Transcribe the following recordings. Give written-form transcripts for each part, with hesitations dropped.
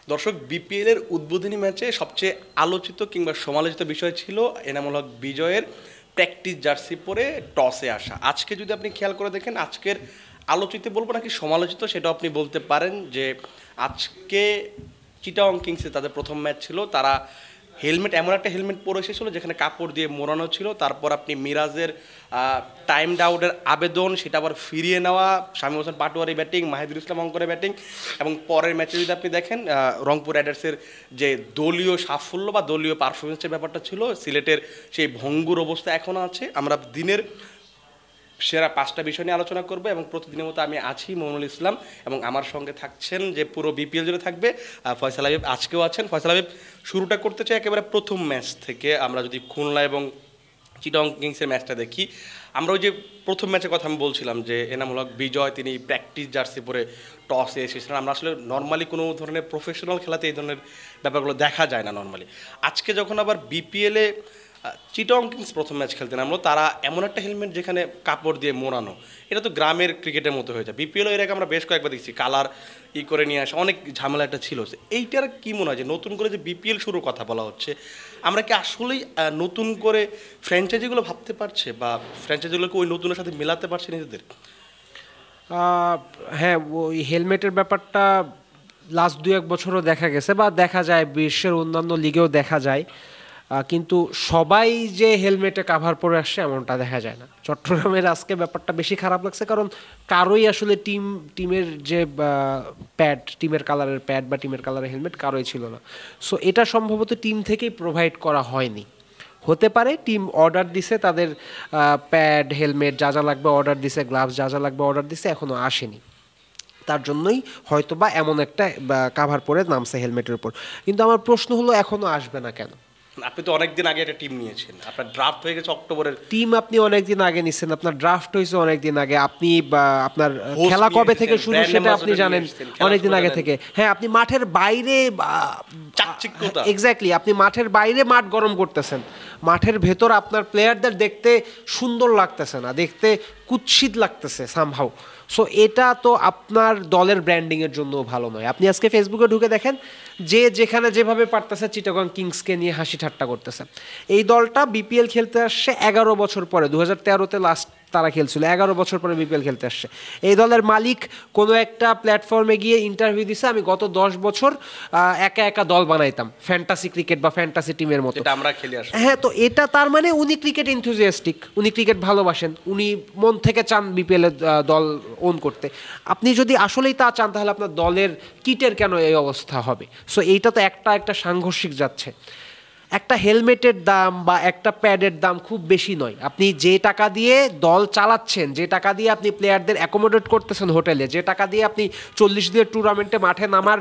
দর্শক, বিপিএল এর উদ্বোধনী ম্যাচে সবচেয়ে আলোচিত কিংবা সমালোচিত বিষয় ছিল এনামুল হক বিজয়ের প্র্যাকটিস জার্সি পরে টসে আসা। আজকে যদি আপনি খেয়াল করে দেখেন, আজকের আলোচিত বলবো নাকি সমালোচিত সেটাও আপনি বলতে পারেন, যে আজকে চিটাগং কিংসে তাদের প্রথম ম্যাচ ছিল। তারা হেলমেট, এমন একটা হেলমেট পরে এসেছিলো যেখানে কাপড় দিয়ে মোড়ানো ছিল। তারপর আপনি মিরাজের টাইম আউটের আবেদন, সেটা আবার ফিরিয়ে নেওয়া, শামীম হোসেন পাটোয়ারি ব্যাটিং, মাহিদুল ইসলাম অঙ্কনের ব্যাটিং, এবং পরের ম্যাচে যদি আপনি দেখেন রংপুর রাইডার্সের যে দলীয় সাফল্য বা দলীয় পারফরমেন্সের ব্যাপারটা ছিল, সিলেটের সেই ভঙ্গুর অবস্থা এখনও আছে। আমরা দিনের সেরা 5টা বিষয় নিয়ে আলোচনা করবো, এবং প্রতিদিনের মতো আমি আছি মইনুল ইসলাম, এবং আমার সঙ্গে থাকছেন যে পুরো বিপিএল জুড়ে থাকবে ফয়সাল হাবিব, আজকেও আছেন। ফয়সাল হাবিব, শুরুটা করতে চাই একেবারে প্রথম ম্যাচ থেকে। আমরা যদি খুলনা এবং চিটাগং কিংসের ম্যাচটা দেখি, আমরা ওই যে প্রথম ম্যাচের কথা আমি বলছিলাম যে এনামুল হক বিজয় তিনি প্র্যাকটিস জার্সি পরে টসে এসেছিলেন। আমরা আসলে নর্মালি কোনো ধরনের প্রফেশনাল খেলাতে এই ধরনের ব্যাপারগুলো দেখা যায় না নর্মালি। আজকে যখন আবার বিপিএলে চিটাগং কিংস প্রথম ম্যাচ খেলতে নামলো, তারা এমন একটা হেলমেট যেখানে কাপড় দিয়ে মোড়ানো, এটা তো গ্রামের ক্রিকেটের মতো হয়ে যায়। বিপিএল এর আগে আমরা বেশ কয়েকবার দেখছি কালার করে নিয়ে আসা, অনেক ঝামেলা একটা ছিল। এইটার কি মনে হয় যে নতুন করে যে বিপিএল শুরুর কথা বলা হচ্ছে, আমরা কি আসলেই নতুন করে ফ্র্যাঞ্চাইজিগুলো ভাবতে পারছে, বা ফ্র্যাঞ্চাইজিগুলোকে ওই নতুনের সাথে মেলাতে পারছে নিজেদের? হ্যাঁ, ওই হেলমেটের ব্যাপারটা লাস্ট 2-1 বছরও দেখা গেছে, বা দেখা যায় বিশ্বের অন্যান্য লিগেও দেখা যায়, কিন্তু সবাই যে হেলমেটে কাভার পরে আসছে এমনটা দেখা যায় না। চট্টগ্রামের আজকে ব্যাপারটা বেশি খারাপ লাগছে, কারণ কারোই আসলে টিমের যে প্যাড, টিমের কালারের প্যাড বা টিমের কালারের হেলমেট কারোই ছিল না। সো এটা সম্ভবত টিম থেকেই প্রোভাইড করা হয়নি। হতে পারে টিম অর্ডার দিছে, তাদের প্যাড, হেলমেট যা যা লাগবে অর্ডার দিছে, গ্লাভস যা যা লাগবে অর্ডার দিছে, এখনও আসেনি। তার জন্যই হয়তো বা এমন একটা কাভার পরে নামছে হেলমেটের উপর। কিন্তু আমার প্রশ্ন হলো, এখনও আসবে না কেন? আপনি তো অনেকদিন আগে একটা টিম নিয়েছেন, আপনার ড্রাফট হয়ে গেছে অক্টোবরের। টিম আপনি অনেকদিন আগে নিচ্ছেন, আপনার ড্রাফট হয়েছে অনেকদিন আগে, আপনি আপনার খেলা কবে থেকে শুরু সেটা আপনি জানেন অনেকদিন আগে থেকে। হ্যাঁ, আপনি মাঠের বাইরে এক্স্যাক্টলি, আপনি মাঠের বাইরে মাঠ গরম করতেছেন, মাঠের ভেতর আপনার প্লেয়ারদের দেখতে সুন্দর লাগতেছে না, দেখতে কুৎসিত লাগতেছে সামহাউ। সো এটা তো আপনার দলের ব্র্যান্ডিংয়ের জন্য ভালো নয়। আপনি আজকে ফেসবুকে ঢুকে দেখেন, যে যেখানে যেভাবে পারতেছে চিটাগং কিংসকে নিয়ে হাসি ঠাট্টা করতেছে। এই দলটা বিপিএল খেলতে আসছে 11 বছর পরে, 2013-তে লাস্ট তারা খেলছিল, 11 বছর পরে বিপিএল খেলতে আসছে। এই দলের মালিক কোনো একটা প্ল্যাটফর্মে গিয়ে ইন্টারভিউ দিছে, আমি গত 10 বছর একা একা দল বানাইতাম, ফ্যান্টাসি ক্রিকেট বা ফ্যান্টাসি টিমের মতো, এটা আমরা খেলি আসলে। হ্যাঁ, তো এটা তার মানে উনি ক্রিকেট এনথুজিয়াস্টিক, উনি ক্রিকেট ভালোবাসেন, উনি মন থেকে চান বিপিএল দল ওন করতে। আপনি যদি আসলেই তা চান, তাহলে আপনার দলের কিটের কেন এই অবস্থা হবে? সো এইটা তো একটা সাংঘর্ষিক যাচ্ছে। একটা হেলমেটের দাম বা একটা প্যাডের দাম খুব বেশি নয়। আপনি যে টাকা দিয়ে দল চালাচ্ছেন, যে টাকা দিয়ে আপনি প্লেয়ারদের অ্যাকোমোডেট করতেছেন হোটেলে, যে টাকা দিয়ে আপনি 40 দিনের টুর্নামেন্টে মাঠে নামার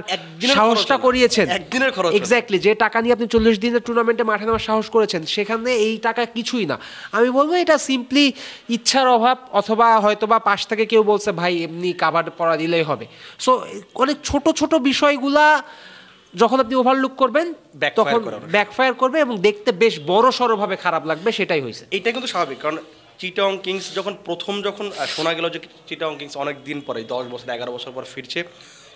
সাহসটা করিয়েছেন, একদিনের খরচ, এক্স্যাক্টলি, যে টাকা নিয়ে আপনি 40 দিনের টুর্নামেন্টে মাঠে নামার সাহস করেছেন, সেখানে এই টাকা কিছুই না। আমি বলবো এটা সিম্পলি ইচ্ছার অভাব, অথবা হয়তো বা পাশ থেকে কেউ বলছে ভাই এমনি কাভার পরা দিলেই হবে। সো অনেক ছোট ছোট বিষয়গুলা যখন আপনি ওভারলুক করবেন তখন ব্যাকফায়ার করবে, এবং দেখতে বেশ বড় সড়োভাবে খারাপ লাগবে। সেটাই হয়েছে। এইটা কিন্তু স্বাভাবিক, কারণ চিটাগং কিংস যখন শোনা গেল যে চিটাগং কিংস অনেক দিন পরে, 10 বছর 11 বছর পর ফিরছে,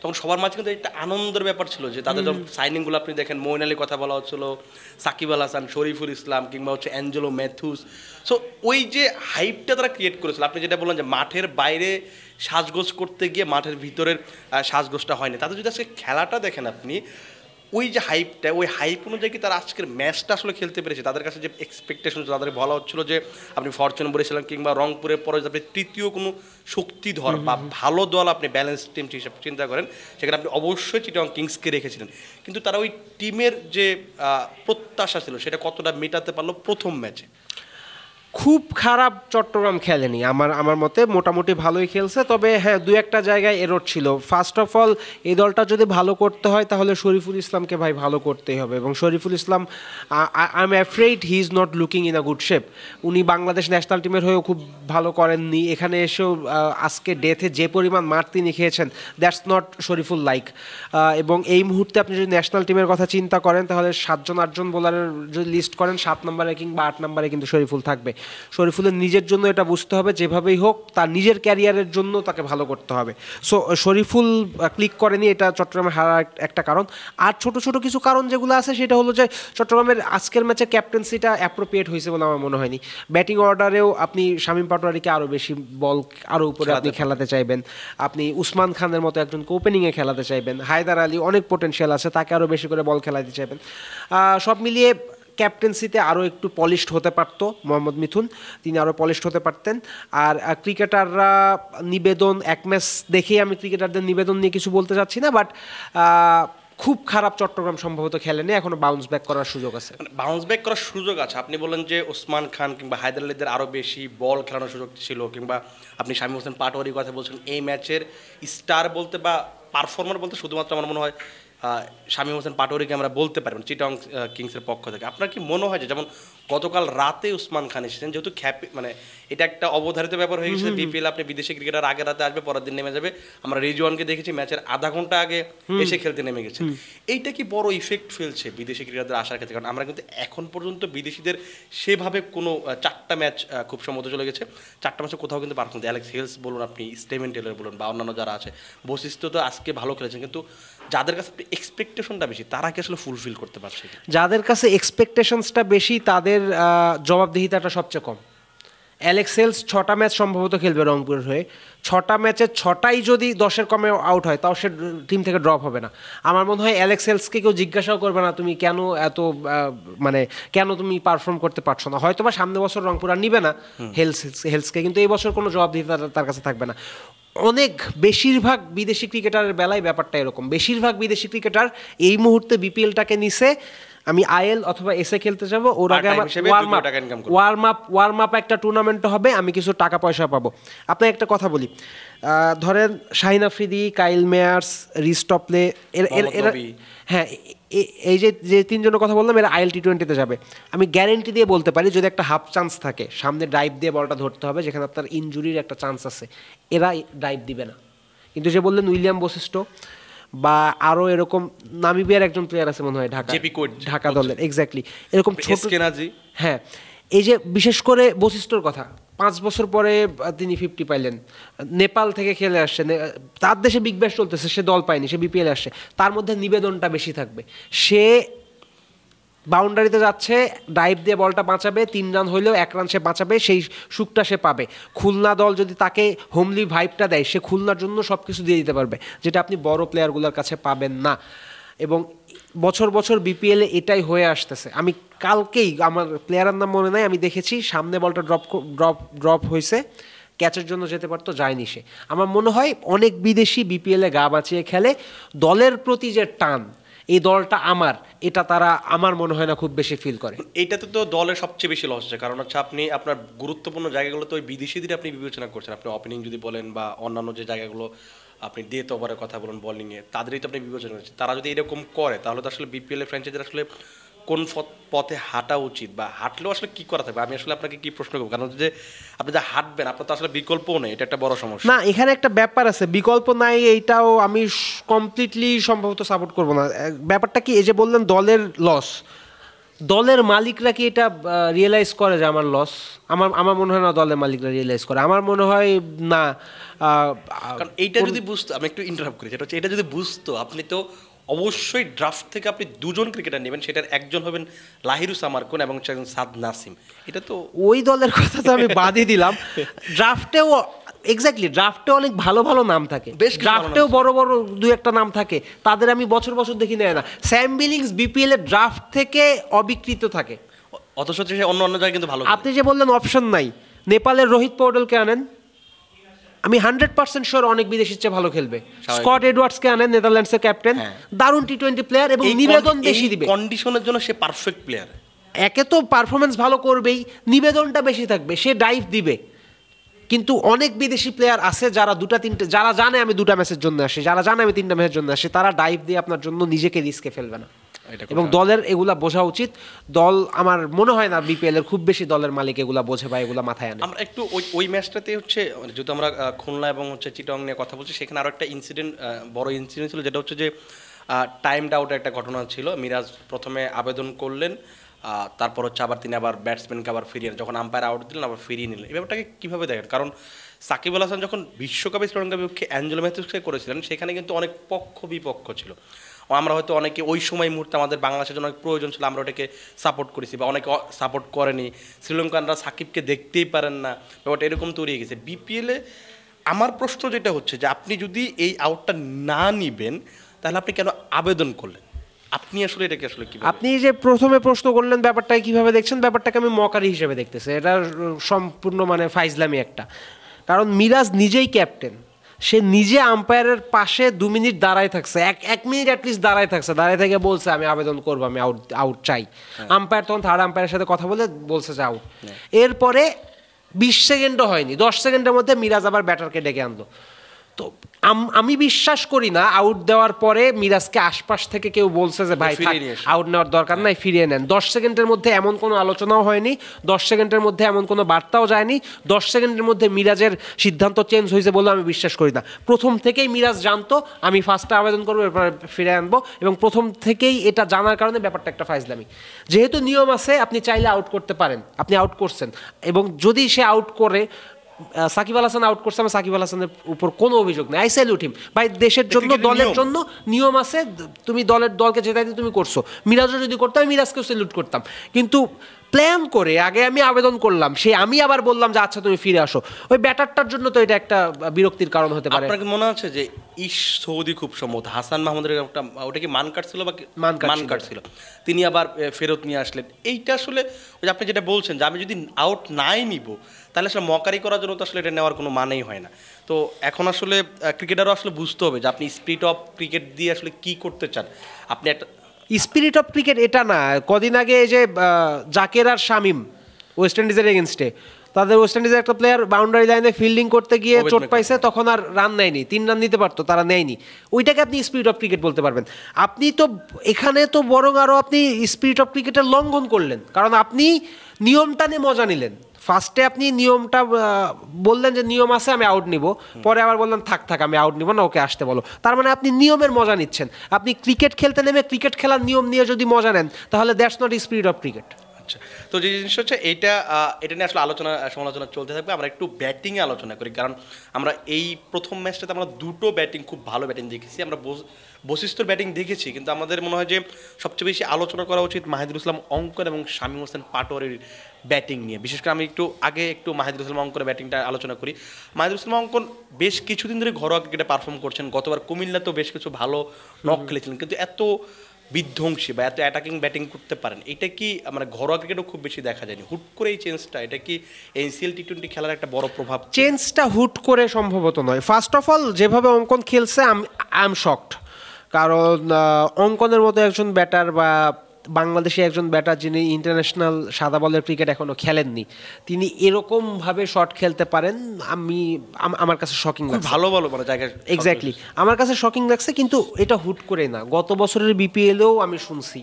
তখন সবার মাঝে কিন্তু একটা আনন্দের ব্যাপার ছিল যে তাদের যখন সাইনিংগুলো আপনি দেখেন, মঈন আলীর কথা বলা হচ্ছিল, সাকিব আল হাসান, শরীফুল ইসলাম, কিংবা হচ্ছে অ্যাঞ্জেলো ম্যাথুস। সো ওই যে হাইপটা তারা ক্রিয়েট করেছিল, আপনি যেটা বললেন যে মাঠের বাইরে সাজগোজ করতে গিয়ে মাঠের ভিতরের সাজগোজটা হয়নি। তাদের যদি আজকে খেলাটা দেখেন আপনি, ওই যে হাইপটা, ওই হাইপ অনুযায়ী তারা আজকের ম্যাচটা আসলে খেলতে পেরেছে। তাদের কাছে যে এক্সপেকটেশন, তাদের বলা হচ্ছিল যে আপনি ফরচুন বলেছিলেন কিংবা রংপুরের পরে আপনি তৃতীয় কোনো শক্তিধর বা ভালো দল, আপনি ব্যালেন্স টিম হিসেবে চিন্তা করেন, সেখানে আপনি অবশ্যই চিটাগং কিংসকে রেখেছিলেন। কিন্তু তারা ওই টিমের যে প্রত্যাশা ছিল সেটা কতটা মেটাতে পারলো প্রথম ম্যাচে? খুব খারাপ চট্টগ্রাম খেলেনি, আমার মতে মোটামুটি ভালোই খেলছে। তবে হ্যাঁ, 2-1টা জায়গায় এরর ছিল। ফার্স্ট অফ অল, এই দলটা যদি ভালো করতে হয় তাহলে শরীফুল ইসলামকে ভাই ভালো করতেই হবে, এবং Shariful Islam, I am afraid he is not looking in a good shape. উনি বাংলাদেশ ন্যাশনাল টিমের হয়েও খুব ভালো করেননি, এখানে এসেও আজকে ডেথে যে পরিমাণ মার তিনি খেয়েছেন, দ্যাটস নট শরীফুল লাইক। এবং এই মুহূর্তে আপনি যদি ন্যাশনাল টিমের কথা চিন্তা করেন, তাহলে 7-8 বোলারের যদি লিস্ট করেন, 7 নম্বরে কিংবা 8 নম্বরে কিন্তু শরীফুল থাকবে। শরীফুলের নিজের জন্য এটা বুঝতে হবে, যেভাবেই হোক তার নিজের ক্যারিয়ারের জন্য তাকে ভালো করতে হবে। সো শরীফুল ক্লিক করেনি, এটা চট্টগ্রামের হারার একটা কারণ। আর ছোট ছোট কিছু কারণ যেগুলো আছে সেটা হলো যে চট্টগ্রামের আজকের ম্যাচে ক্যাপ্টেন্সিটা অ্যাপ্রোপ্রিয়েট হয়েছে বলে আমার মনে হয়নি। ব্যাটিং অর্ডারেও আপনি শামীম পাটোয়ারিকে আরও বেশি বল আরও উপরে আপনি খেলাতে চাইবেন, আপনি উসমান খানের মতো একজনকে ওপেনিংয়ে খেলাতে চাইবেন, হায়দার আলী অনেক পোটেনশিয়াল আছে, তাকে আরও বেশি করে বল খেলাতে চাইবেন। সব মিলিয়ে ক্যাপ্টেন্সিতে আরও একটু পলিশড হতে পারতো মোহাম্মদ মিথুন, তিনি আরও পলিশড হতে পারতেন। আর ক্রিকেটাররা নিবেদন, এক ম্যাচ দেখেই আমি ক্রিকেটারদের নিবেদন নিয়ে কিছু বলতে চাচ্ছি না, বাট খুব খারাপ চট্টগ্রাম সম্ভবত খেলেনি, এখনো বাউন্স ব্যাক করার সুযোগ আছে। বাউন্স ব্যাক করার সুযোগ আছে। আপনি বললেন যে ওসমান খান কিংবা হায়দার আলীদের আরও বেশি বল খেলানোর সুযোগ ছিল, কিংবা আপনি শামীম হোসেন পাটোয়ারির কথা বলছেন। এই ম্যাচের স্টার বলতে বা পারফর্মার বলতে শুধুমাত্র আমার মনে হয় শামীম হোসেন পাটোয়ারিকে আমরা বলতে পারবেন চিটং কিংসের পক্ষ থেকে। আপনার কি মনে হয় যে যেমন গতকাল রাতে উসমান খান এসেছেন, যেহেতু মানে এটা একটা অবধারিত ব্যাপার হয়ে গেছে, বিপিএল আপনি বিদেশি ক্রিকেটার আগে রাতে আসবে, পরের দিন নেমে যাবে। আমরা রিজওয়ানকে দেখেছি ম্যাচের আধা ঘন্টা আগে এসে খেলতে নেমে গেছে। এইটা কি বড় ইফেক্ট ফেলছে বিদেশি ক্রিকেটারদের আসার ক্ষেত্রে? কারণ আমরা কিন্তু এখন পর্যন্ত বিদেশিদের সেভাবে কোনো 4টা ম্যাচ খুব সম্ভবত চলে গেছে, 4টা ম্যাচে কোথাও কিন্তু পারফর্ম, অ্যালেক্স হেলস বলুন, আপনি স্টেভেন টেলর বলুন, বা অন্যান্য যারা আছে, বৈশিষ্ট্য তো আজকে ভালো খেলেছেন, কিন্তু যাদের কাছে এক্সপেকটেশনটা বেশি তারা কি আসলে ফুলফিল করতে পারছে? যাদের কাছে এক্সপেকটেশনসটা বেশি তাদের জবাবদিহিতাটা সবচেয়ে কম। অ্যালেক্স হেলস 6টা ম্যাচ সম্ভবত খেলবে রংপুরের হয়ে, 6টা ম্যাচে 6টাই যদি 10-এর কমে আউট হয় তাও সে টিম থেকে ড্রপ হবে না। আমার মনে হয় অ্যালেক্স হেলসকে কেউ জিজ্ঞাসাও করবে না তুমি কেন এত মানে কেন তুমি পারফর্ম করতে পারছো না। হয়তো বা সামনে বছর রংপুর আর নিবে না হেলসকে, কিন্তু এই বছর কোনো জবাবদিহিতা তার কাছে থাকবে না। অনেক বেশিরভাগ বিদেশি ক্রিকেটারের বেলায় ব্যাপারটা এরকম, বেশিরভাগ বিদেশি ক্রিকেটার এই মুহূর্তে বিপিএলটাকে নিছে আমি আইএল অথবা এসে খেলতে যাব, ওর আগে আমার ওয়ার্ম আপ একটা টুর্নামেন্ট হবে, আমি কিছু টাকা পয়সা পাবো। আপনার একটা কথা বলি, ধরেন শাহিন আফ্রিদি, কাইল মেয়ার্স, রিস টপলে, এরা হ্যাঁ এই যে 3 জনের কথা বললাম এরা আইএল টি20-তে যাবে। আমি গ্যারেন্টি দিয়ে বলতে পারি যদি একটা হাফ চান্স থাকে, সামনে ড্রাইভ দিয়ে বলটা ধরতে হবে যেখানে আপনার ইনজুরির একটা চান্স আছে, এরা ড্রাইভ দিবে না। কিন্তু যে বললেন উইলিয়াম বশিষ্ঠ বা আরও এরকম নামিবিয়ার একজন প্লেয়ার আছে মনে হয় ঢাকা দলের, এক্স্যাক্টলি এরকম ছোট, হ্যাঁ এই যে বিশেষ করে বশিষ্ঠর কথা, 5 বছর পরে তিনি 50 পাইলেন, নেপাল থেকে খেলে আসছে, তার দেশে বিগ ব্যাশ চলতেছে, সে দল পায়নি, সে বিপিএল আসছে, তার মধ্যে নিবেদনটা বেশি থাকবে। সে বাউন্ডারিতে যাচ্ছে, ড্রাইভ দিয়ে বলটা বাঁচাবে, 3 রান হইলেও 1 রান সে বাঁচাবে, সেই সুখটা সে পাবে। খুলনা দল যদি তাকে হোমলি ভাইবটা দেয়, সে খুলনার জন্য সব কিছু দিয়ে দিতে পারবে, যেটা আপনি বড় প্লেয়ারগুলোর কাছে পাবেন না। এবং বছর বছর বিপিএলে এটাই হয়ে আসতেছে। আমি কালকেই, আমার প্লেয়ারের নাম মনে নাই, আমি দেখেছি সামনে বলটা ড্রপ হয়েছে, ক্যাচের জন্য যেতে পারতো, যায়নি সে। আমার মনে হয় অনেক বিদেশি বিপিএলে গা বাঁচিয়ে খেলে, দলের প্রতি যে টান, এই দলটা আমার, এটা তারা আমার মনে হয় না খুব বেশি ফিল করে। এইটাতে তো দলের সবচেয়ে বেশি লস হচ্ছে, কারণ হচ্ছে আপনি আপনার গুরুত্বপূর্ণ জায়গাগুলোতে ওই বিদেশিদের আপনি বিবেচনা করছেন। আপনি ওপেনিং যদি বলেন বা অন্যান্য যে জায়গাগুলো, আপনি ডেথ ওভারের কথা বলেন, বোলিংয়ে, তাদেরই তো আপনি বিবেচনা করছেন। তারা যদি এরকম করে তাহলে তো আসলে বিপিএল ফ্র্যাঞ্চাইজির আসলে কোন পথে হাঁটা উচিত, বা হাঁটলেও আসলে কি করা থাকবে? আমি আসলে আপনাকে কি প্রশ্ন করবো, কারণ যে আপনি যা হাঁটবেন আপনার তো আসলে বিকল্পও নেই, এটা একটা বড় সমস্যা। না, এখানে একটা ব্যাপার আছে, বিকল্প নাই এইটাও আমি কমপ্লিটলি সম্ভবত সাপোর্ট করবো না। ব্যাপারটা কি, এই যে বললেন দলের লস, দলের মালিকরা কি এটা রিয়েলাইজ করে যে আমার লস? আমার মনে হয় না দলের মালিকরা রিয়েলাইজ করে, আমার মনে হয় না। কারণ এইটা যদি বুঝতো, আমি একটু ইন্টারাপ্ট করি, সেটা হচ্ছে এটা যদি বুঝতো, আপনি তো অবশ্যই ড্রাফট থেকে আপনি 2 জন ক্রিকেটার নেবেন, সেটার একজন হবেন লাহিরুস আমারকুন এবং একজন সাদ নাসিম। এটা তো ওই দলের কথা তো আমি বাদই দিলাম। ড্রাফটেও এক্স্যাক্টলি, ড্রাফটেও অনেক ভালো ভালো নাম থাকে, ড্রাফটেও বড় বড় 2-1টা নাম থাকে, তাদের আমি বছর বছর দেখি নেয় না। স্যাম বিলিংস বিপিএল এর ড্রাফট থেকে অবিকৃত থাকে, অথচ সে অন্য অন্য জায়গায় কিন্তু ভালো। আপনি যে বললেন অপশন নাই, নেপালের রোহিত পৌডেলকে আনেন, আমি 100% শিওর অনেক বিদেশির চেয়ে ভালো খেলবে। স্কট এডওয়ার্ডসকে আনেন, নেদারল্যান্ডসের ক্যাপ্টেন, দারুণ টি20 প্লেয়ার এবং নিবেদন বেশি দিবে, কন্ডিশনের জন্য সে পারফেক্ট প্লেয়ার। একে তো পারফরমেন্স ভালো করবেই, নিবেদনটা বেশি থাকবে, সে ড্রাইভ দিবে। কিন্তু অনেক বিদেশি প্লেয়ার আছে যারা 2-3টে, যারা জানে আমি 2টা ম্যাচের জন্য আসি, যারা জানে আমি 3টা ম্যাচের জন্য আসি, তারা ডাইভ দিয়ে আপনার জন্য নিজেকে রিস্কে ফেলবে না। এবং দলের এগুলা বোঝা উচিত। দল, আমার মনে হয় না বিপিএল এর খুব বেশি দলের মালিক এগুলা বোঝে বা এগুলা মাথায় আনে। আমরা একটু ওই ম্যাচটাতে হচ্ছে, যেহেতু আমরা খুলনা এবং হচ্ছে চিটং নিয়ে কথা বলছি, সেখানে আরও একটা ইনসিডেন্ট, বড় ইনসিডেন্ট ছিল, যেটা হচ্ছে যে টাইমড আউটের একটা ঘটনা ছিল। মিরাজ প্রথমে আবেদন করলেন তারপর হচ্ছে আবার তিনি আবার ব্যাটসম্যানকে আবার ফিরিয়ে যখন আম্পায়ার আউট দিলেন আবার ফিরিয়ে নিলেন, এই ব্যাপারটাকে কীভাবে দেখেন? কারণ সাকিব আল হাসান যখন বিশ্বকাপে শ্রীলঙ্কার বিপক্ষে অ্যাঞ্জেলো ম্যাথিউসকে করেছিলেন সেখানে কিন্তু অনেক পক্ষ বিপক্ষ ছিল। আমরা হয়তো অনেকে ওই সময় মুহূর্তে আমাদের বাংলাদেশের জন্য অনেক প্রয়োজন ছিল, আমরা ওটাকে সাপোর্ট করেছি, বা অনেকে সাপোর্ট করেনি। শ্রীলঙ্কানরা সাকিবকে দেখতেই পারেন না, ব্যাপারটা এরকম তৈরি হয়ে গেছে। বিপিএলে আমার প্রশ্ন যেটা হচ্ছে যে আপনি যদি এই আউটটা না নিবেন তাহলে আপনি কেন আবেদন করলেন? আপনি আসলে এটাকে আসলে কি, আপনি যে প্রথমে প্রশ্ন করলেন ব্যাপারটাকে কিভাবে দেখছেন, ব্যাপারটাকে আমি মকারি হিসেবে দেখতেছি। এটা সম্পূর্ণ মানে ফাইজলামি একটা। কারণ মিরাজ নিজেই ক্যাপ্টেন, সে নিজে আম্পায়ারের পাশে 2 মিনিট দাঁড়ায় থাকছে, এক মিনিট অ্যাটলিস্ট দাঁড়ায় থাকছে, দাঁড়ায় থেকে বলছে আমি আবেদন করবো, আমি আউট চাই। আম্পায়ার তখন থার্ড আম্পায়ারের সাথে কথা বলে বলছে যে আউট। এরপরে 20 সেকেন্ডও হয়নি, 10 সেকেন্ডের মধ্যে মিরাজ আবার ব্যাটারকে ডেকে আনলো। তো আমি বিশ্বাস করি না আউট দেওয়ার পরে মিরাজকে আশপাশ থেকে কেউ বলছে যে ভাই আউট নেওয়ার দরকার নাই, ফিরিয়ে নেন। 10 সেকেন্ডের মধ্যে এমন কোনো আলোচনাও হয়নি, 10 সেকেন্ডের মধ্যে এমন কোনো বার্তাও যায়নি, 10 সেকেন্ডের মধ্যে মিরাজের সিদ্ধান্ত চেঞ্জ হয়েছে বলে আমি বিশ্বাস করি না। প্রথম থেকেই মিরাজ জানতো আমি ফার্স্টে আবেদন করবো, এরপরে ফিরে আনবো, এবং প্রথম থেকেই এটা জানার কারণে ব্যাপারটা একটা ফাইজলামি। যেহেতু নিয়ম আছে আপনি চাইলে আউট করতে পারেন, আপনি আউট করছেন, এবং যদি সে আউট করে, সাকিব আল হাসান আউট করছে, আমার সাকিব আল হাসানের উপর কোনো অভিযোগ নেই, আই স্যালুট হিম। ভাই দেশের জন্য, দলের জন্য নিয়ম আছে, তুমি দলকে জেতাইতে তুমি করছো। মিরাজও যদি করতাম আমি মিরাজকেও স্যালুট করতাম, কিন্তু প্ল্যান করে আগে আমি আবেদন করলাম, আমি আবার বললাম যে আচ্ছা তুমি ফিরে আসো, ওই ব্যাটারটার জন্য তো এটা একটা বিরক্তির কারণ হতে পারে। আপনার মনে আছে যে সৌদি খুব সম্ভবত হাসান মাহমুদের একটা, ওটা কি মান কাটছিল বা মান কাটছিল, তিনি আবার ফেরত নিয়ে আসলেন। এইটা আসলে ওই যে আপনি যেটা বলছেন যে আমি যদি আউট নাই নিব তাহলে আসলে মকারি করার জন্য তো আসলে এটা নেওয়ার কোনো মানেই হয় না। তো এখন আসলে ক্রিকেটারও আসলে বুঝতে হবে যে আপনি স্পিরিট অফ ক্রিকেট দিয়ে আসলে কি করতে চান। আপনি একটা স্পিরিট অফ ক্রিকেট এটা না, কদিন আগে যে জাকের আর শামিম ওয়েস্ট ইন্ডিজের এগেনস্টে, তাদের ওয়েস্ট ইন্ডিজের একটা প্লেয়ার বাউন্ডারি লাইনে ফিল্ডিং করতে গিয়ে চোট পাইছে, তখন আর রান নেয়নি, 3 রান দিতে পারতো, তারা নেয়নি। ওইটাকে আপনি স্পিরিট অফ ক্রিকেট বলতে পারবেন? আপনি তো এখানে তো বরং আরও আপনি স্পিরিট অফ ক্রিকেটের লঙ্ঘন করলেন, কারণ আপনি নিয়মটা নিয়ে মজা নিলেন। ফার্স্টে আপনি নিয়মটা বললেন যে নিয়ম আছে আমি আউট নিব, পরে আবার বললেন থাক আমি আউট নিব না, ওকে আসতে বলো। তার মানে আপনি নিয়মের মজা নিচ্ছেন। আপনি ক্রিকেট খেলতে নেমে ক্রিকেট খেলার নিয়ম নিয়ে যদি মজা নেন তাহলে that's not spirit of cricket. তো যে জিনিসটা হচ্ছে এটা নিয়ে আসলে সমালোচনা চলতে থাকবে। আমরা একটু ব্যাটিংয়ে আলোচনা করি, কারণ আমরা এই প্রথম ম্যাচটাতে আমরা দুটো ব্যাটিং, খুব ভালো ব্যাটিং দেখেছি। আমরা বশিষ্ঠর ব্যাটিং দেখেছি, কিন্তু আমাদের মনে হয় যে সবচেয়ে বেশি আলোচনা করা উচিত মাহিদুল ইসলাম অঙ্কন এবং শামীম হোসেন পাটোয়ারির ব্যাটিং নিয়ে। বিশেষ করে আমি একটু মাহিদুল ইসলাম অঙ্কনের ব্যাটিংটা আলোচনা করি। মাহিদুল ইসলাম অঙ্কন বেশ কিছুদিন ধরে ঘরোয়া ক্রিকেটে পারফর্ম করছেন। গতবার কুমিল্লাতেও বেশ কিছু ভালো নক খেলেছিলেন, কিন্তু এত বিধ্বংসী বা এত অ্যাটাকিং ব্যাটিং করতে পারেন, এটা কি মানে ঘরোয়া ক্রিকেটও খুব বেশি দেখা যায়নি। হুট করে এই চেঞ্জটা, এটা কি এনসিএল টি20 খেলার একটা বড় প্রভাব? চেঞ্জটা হুট করে সম্ভবত নয়। ফার্স্ট অফ অল যেভাবে অঙ্কন খেলছে আই এম শকড, কারণ অঙ্কনের মতো একজন ব্যাটার বা বাংলাদেশি একজন ব্যাটার যিনি ইন্টারন্যাশনাল সাদা বলের ক্রিকেট এখনও খেলেননি, তিনি এরকমভাবে শট খেলতে পারেন, আমার কাছে শকিং লাগছে। ভালো মানে জায়গায় এক্স্যাক্টলি আমার কাছে শকিং লাগছে। কিন্তু এটা হুট করে না, গত বছরের বিপিএলেও আমি শুনছি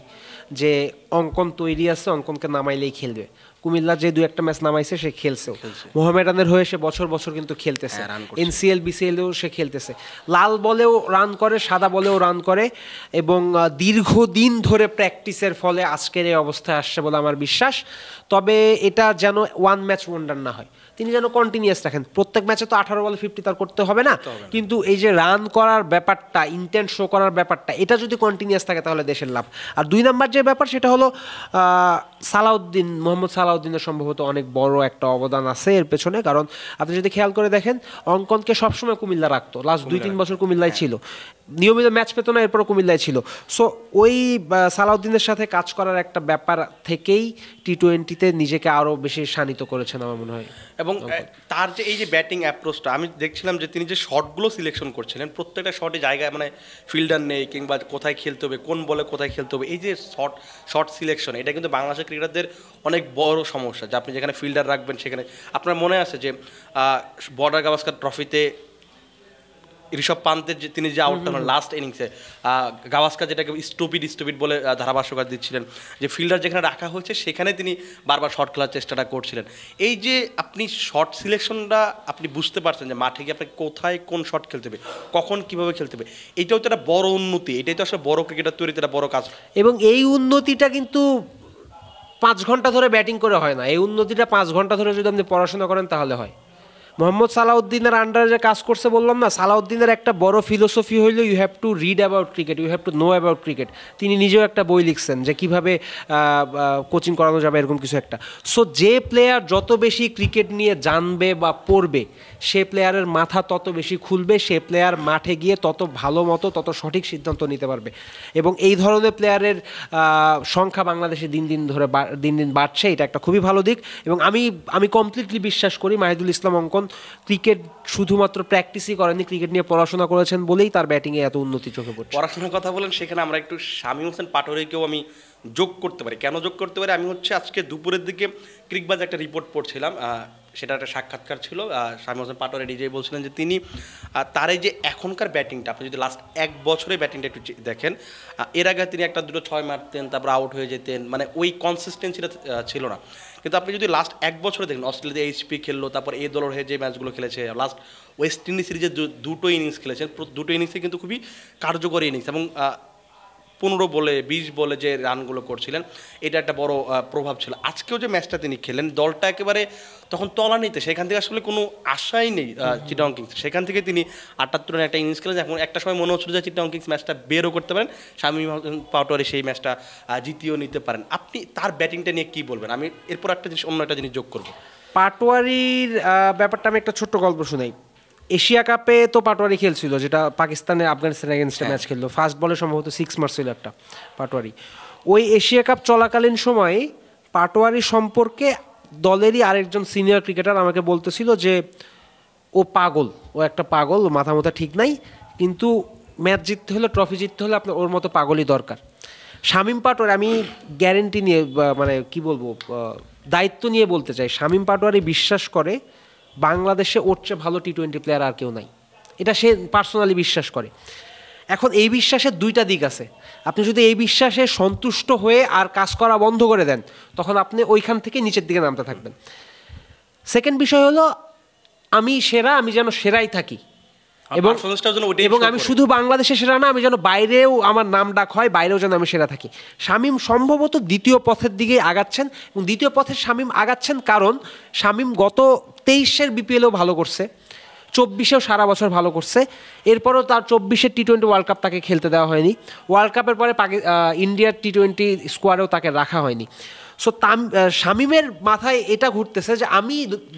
যে অঙ্কন তৈরি আছে, অঙ্কনকে নামাইলেই খেলবে। কুমিল্লা যে 2-1 ম্যাচ নামাইছে সে খেলছেও, মোহামেডানের হয়ে সে বছর কিন্তু খেলতেছে, এনসিএল বিসিএলেও সে খেলতেছে। লাল বলেও রান করে, সাদা বলেও রান করে, এবং দীর্ঘদিন ধরে প্র্যাকটিসের ফলে আজকের এই অবস্থায় আসছে বলে আমার বিশ্বাস। তবে এটা যেন ওয়ান ম্যাচ ওয়ান্ডার না হয়, তিনি যেন কন্টিনিউয়াস রাখেন। প্রত্যেক ম্যাচে তো 18 বলে 50 তার করতে হবে না, কিন্তু এই যে রান করার ব্যাপারটা, ইন্টেন্ট শো করার ব্যাপারটা, এটা যদি কন্টিনিউয়াস থাকে তাহলে দেশের লাভ। আর 2 নাম্বার যে ব্যাপার সেটা হলো মোহাম্মদ সালাউদ্দিনের সম্ভবত অনেক বড় একটা অবদান আছে এর পেছনে। কারণ আপনি যদি খেয়াল করে দেখেন, অঙ্কনকে সবসময় কুমিল্লা রাখতো, লাস্ট 2-3 বছর কুমিল্লায় ছিল, নিয়মিত ম্যাচ পেতো না, এরপরও কুমিল্লায় ছিল। সো ওই সালাউদ্দিনের সাথে কাজ করার একটা ব্যাপার থেকেই টি20তে নিজেকে আরও বেশি শানিত করেছেন আমার মনে হয়। এবং তার যে এই যে ব্যাটিং অ্যাপ্রোচটা, আমি দেখছিলাম যে তিনি যে শটগুলো সিলেকশন করছিলেন, প্রত্যেকটা শটে জায়গায় মানে ফিল্ডার নেই, কিংবা কোথায় খেলতে হবে, কোন বলে কোথায় খেলতে হবে, এই যে শট সিলেকশন, এটা কিন্তু বাংলাদেশের ক্রিকেটারদের অনেক বড় সমস্যা। যে আপনি যেখানে ফিল্ডার রাখবেন সেখানে, আপনার মনে আছে যে বর্ডার গাভাস্কার ট্রফিতে ঋষভ পান্তের যে তিনি যে আউটটা লাস্ট ইনিংসে, গাভাস্কার যেটাকে স্টুপিড বলে ধারাভাষ্যকার দিচ্ছিলেন, যে ফিল্ডার যেখানে রাখা হয়েছে সেখানে তিনি বারবার শট খেলার চেষ্টাটা করছিলেন। এই যে আপনি শট সিলেকশনটা আপনি বুঝতে পারছেন যে মাঠে গিয়ে আপনাকে কোথায় কোন শট খেলতে হবে, কখন কিভাবে খেলতে হবে, এটাও তো একটা বড় উন্নতি। এটাই তো আসলে বড় ক্রিকেটার তৈরিতে একটা বড় কাজ। এবং এই উন্নতিটা কিন্তু 5 ঘন্টা ধরে ব্যাটিং করে হয় না, এই উন্নতিটা 5 ঘন্টা ধরে যদি আপনি পড়াশোনা করেন তাহলে হয়। মোহাম্মদ সালাউদ্দিনের আন্ডারে যে কাজ করছে বললাম না, সালাউদ্দিনের একটা বড় ফিলোসফি হইল you have to read about cricket, you have to know about cricket. তিনি নিজেও একটা বই লিখছেন যে কীভাবে কোচিং করানো যাবে, এরকম কিছু একটা। সো যে প্লেয়ার যত বেশি ক্রিকেট নিয়ে জানবে বা পড়বে, সে প্লেয়ারের মাথা তত বেশি খুলবে, সে প্লেয়ার মাঠে গিয়ে তত ভালো মতো তত সঠিক সিদ্ধান্ত নিতে পারবে। এবং এই ধরনের প্লেয়ারের সংখ্যা বাংলাদেশে দিন দিন বাড়ছে, এটা একটা খুবই ভালো দিক। এবং আমি কমপ্লিটলি বিশ্বাস করি মাহিদুল ইসলাম অঙ্কন ক্রিকেট শুধুমাত্র প্র্যাকটিসই করেনি, ক্রিকেট নিয়ে পড়াশোনা করেছেন বলেই তার ব্যাটিংয়ে এত উন্নতি চোখে পড়ছে। পড়াশোনার কথা বলেন, সেখানে আমরা একটু শামীম হোসেন পাটোয়ারিকেও আমি যোগ করতে পারি। কেন যোগ করতে পারি? আমি আজকে দুপুরের দিকে ক্রিকবাজ একটা রিপোর্ট পড়ছিলাম, সেটা একটা সাক্ষাৎকার ছিল। শামীম হোসেন পাটোয়ারি নিজেই বলছিলেন যে তিনি তার এই যে এখনকার ব্যাটিংটা, আপনি যদি লাস্ট 1 বছরের ব্যাটিংটা একটু দেখেন, এর আগে তিনি একটা দুটো 6 মারতেন, তারপর আউট হয়ে যেতেন, মানে ওই কনসিস্টেন্সিটা ছিল না। কিন্তু আপনি যদি লাস্ট 1 বছরে দেখেন, অস্ট্রেলিয়াতে এইচপি খেললো, তারপর এই দলের হয়ে যে ম্যাচগুলো খেলেছে, লাস্ট ওয়েস্ট ইন্ডিজ সিরিজে দুটো ইনিংস খেলেছেন, দুটো ইনিংসে কিন্তু খুবই কার্যকরী ইনিংস। এবং 15 বলে 20 বলে যে রানগুলো করছিলেন, এটা একটা বড় প্রভাব ছিল। আজকেও যে ম্যাচটা তিনি খেলেন, দলটা একেবারে তখন তলানিতে, সেখান থেকে আসলে কোনো আশাই নেই চিটাগং কিংস। সেখান থেকে তিনি 78 রানে একটা ইনিংস খেলেন। এখন একটা সময় মনে হচ্ছিল যে চিটাগং কিংস ম্যাচটা বেরও করতে পারেন, শামীম পাটোয়ারি সেই ম্যাচটা জিতিয়েও নিতে পারেন। আপনি তার ব্যাটিংটা নিয়ে কী বলবেন? আমি এরপর অন্য একটা জিনিস যোগ করবো। পাটোয়ারির ব্যাপারটা আমি একটা ছোট্ট গল্প শুনাই। এশিয়া কাপে তো পাটোয়ারি খেলছিল, যেটা পাকিস্তানে আফগানিস্তান এগেনস্টে ম্যাচ খেললো, ফার্স্ট বলে সম্ভবত 6 মারছিল একটা পাটোয়ারি। ওই এশিয়া কাপ চলাকালীন সময়ে পাটোয়ারি সম্পর্কে দলেরই আরেকজন সিনিয়র ক্রিকেটার আমাকে বলতেছিল যে ও পাগল, ও একটা পাগল, ও মাথা ঠিক নাই, কিন্তু ম্যাচ জিততে হলে, ট্রফি জিততে হলে আপনার ওর মতো পাগলই দরকার। শামীম পাটোয়ারি, আমি গ্যারেন্টি নিয়ে মানে কি বলবো, দায়িত্ব নিয়ে বলতে চাই, শামীম পাটোয়ারি বিশ্বাস করে বাংলাদেশে ওর চেয়ে ভালো টি-20 প্লেয়ার আর কেউ নাই। এটা সে পার্সোনালি বিশ্বাস করে। এখন এই বিশ্বাসের 2টা দিক আছে। আপনি যদি এই বিশ্বাসে সন্তুষ্ট হয়ে আর কাজ করা বন্ধ করে দেন, তখন আপনি ওইখান থেকে নিচের দিকে নামতে থাকবেন। সেকেন্ড বিষয় হলো, আমি সেরা, আমি যেন সেরাই থাকি, এবং আমি শুধু বাংলাদেশে সেরা না, আমি যেন বাইরেও আমার নাম ডাক হয়, বাইরেও যেন আমি সেরা থাকি। শামীম সম্ভবত দ্বিতীয় পথের দিকে আগাচ্ছেন, এবং দ্বিতীয় পথের শামীম আগাচ্ছেন কারণ শামীম গত 23-এর বিপিএলেও ভালো করছে, 24-এও সারা বছর ভালো করছে। এরপরও তার 24-এর টি-20 ওয়ার্ল্ড কাপ তাকে খেলতে দেওয়া হয়নি। ওয়ার্ল্ড কাপের পরে ইন্ডিয়ার টি-20 স্কোয়াডেও তাকে রাখা হয়নি। সো শামীমের মাথায় এটা ঘুরতেছে যে আমি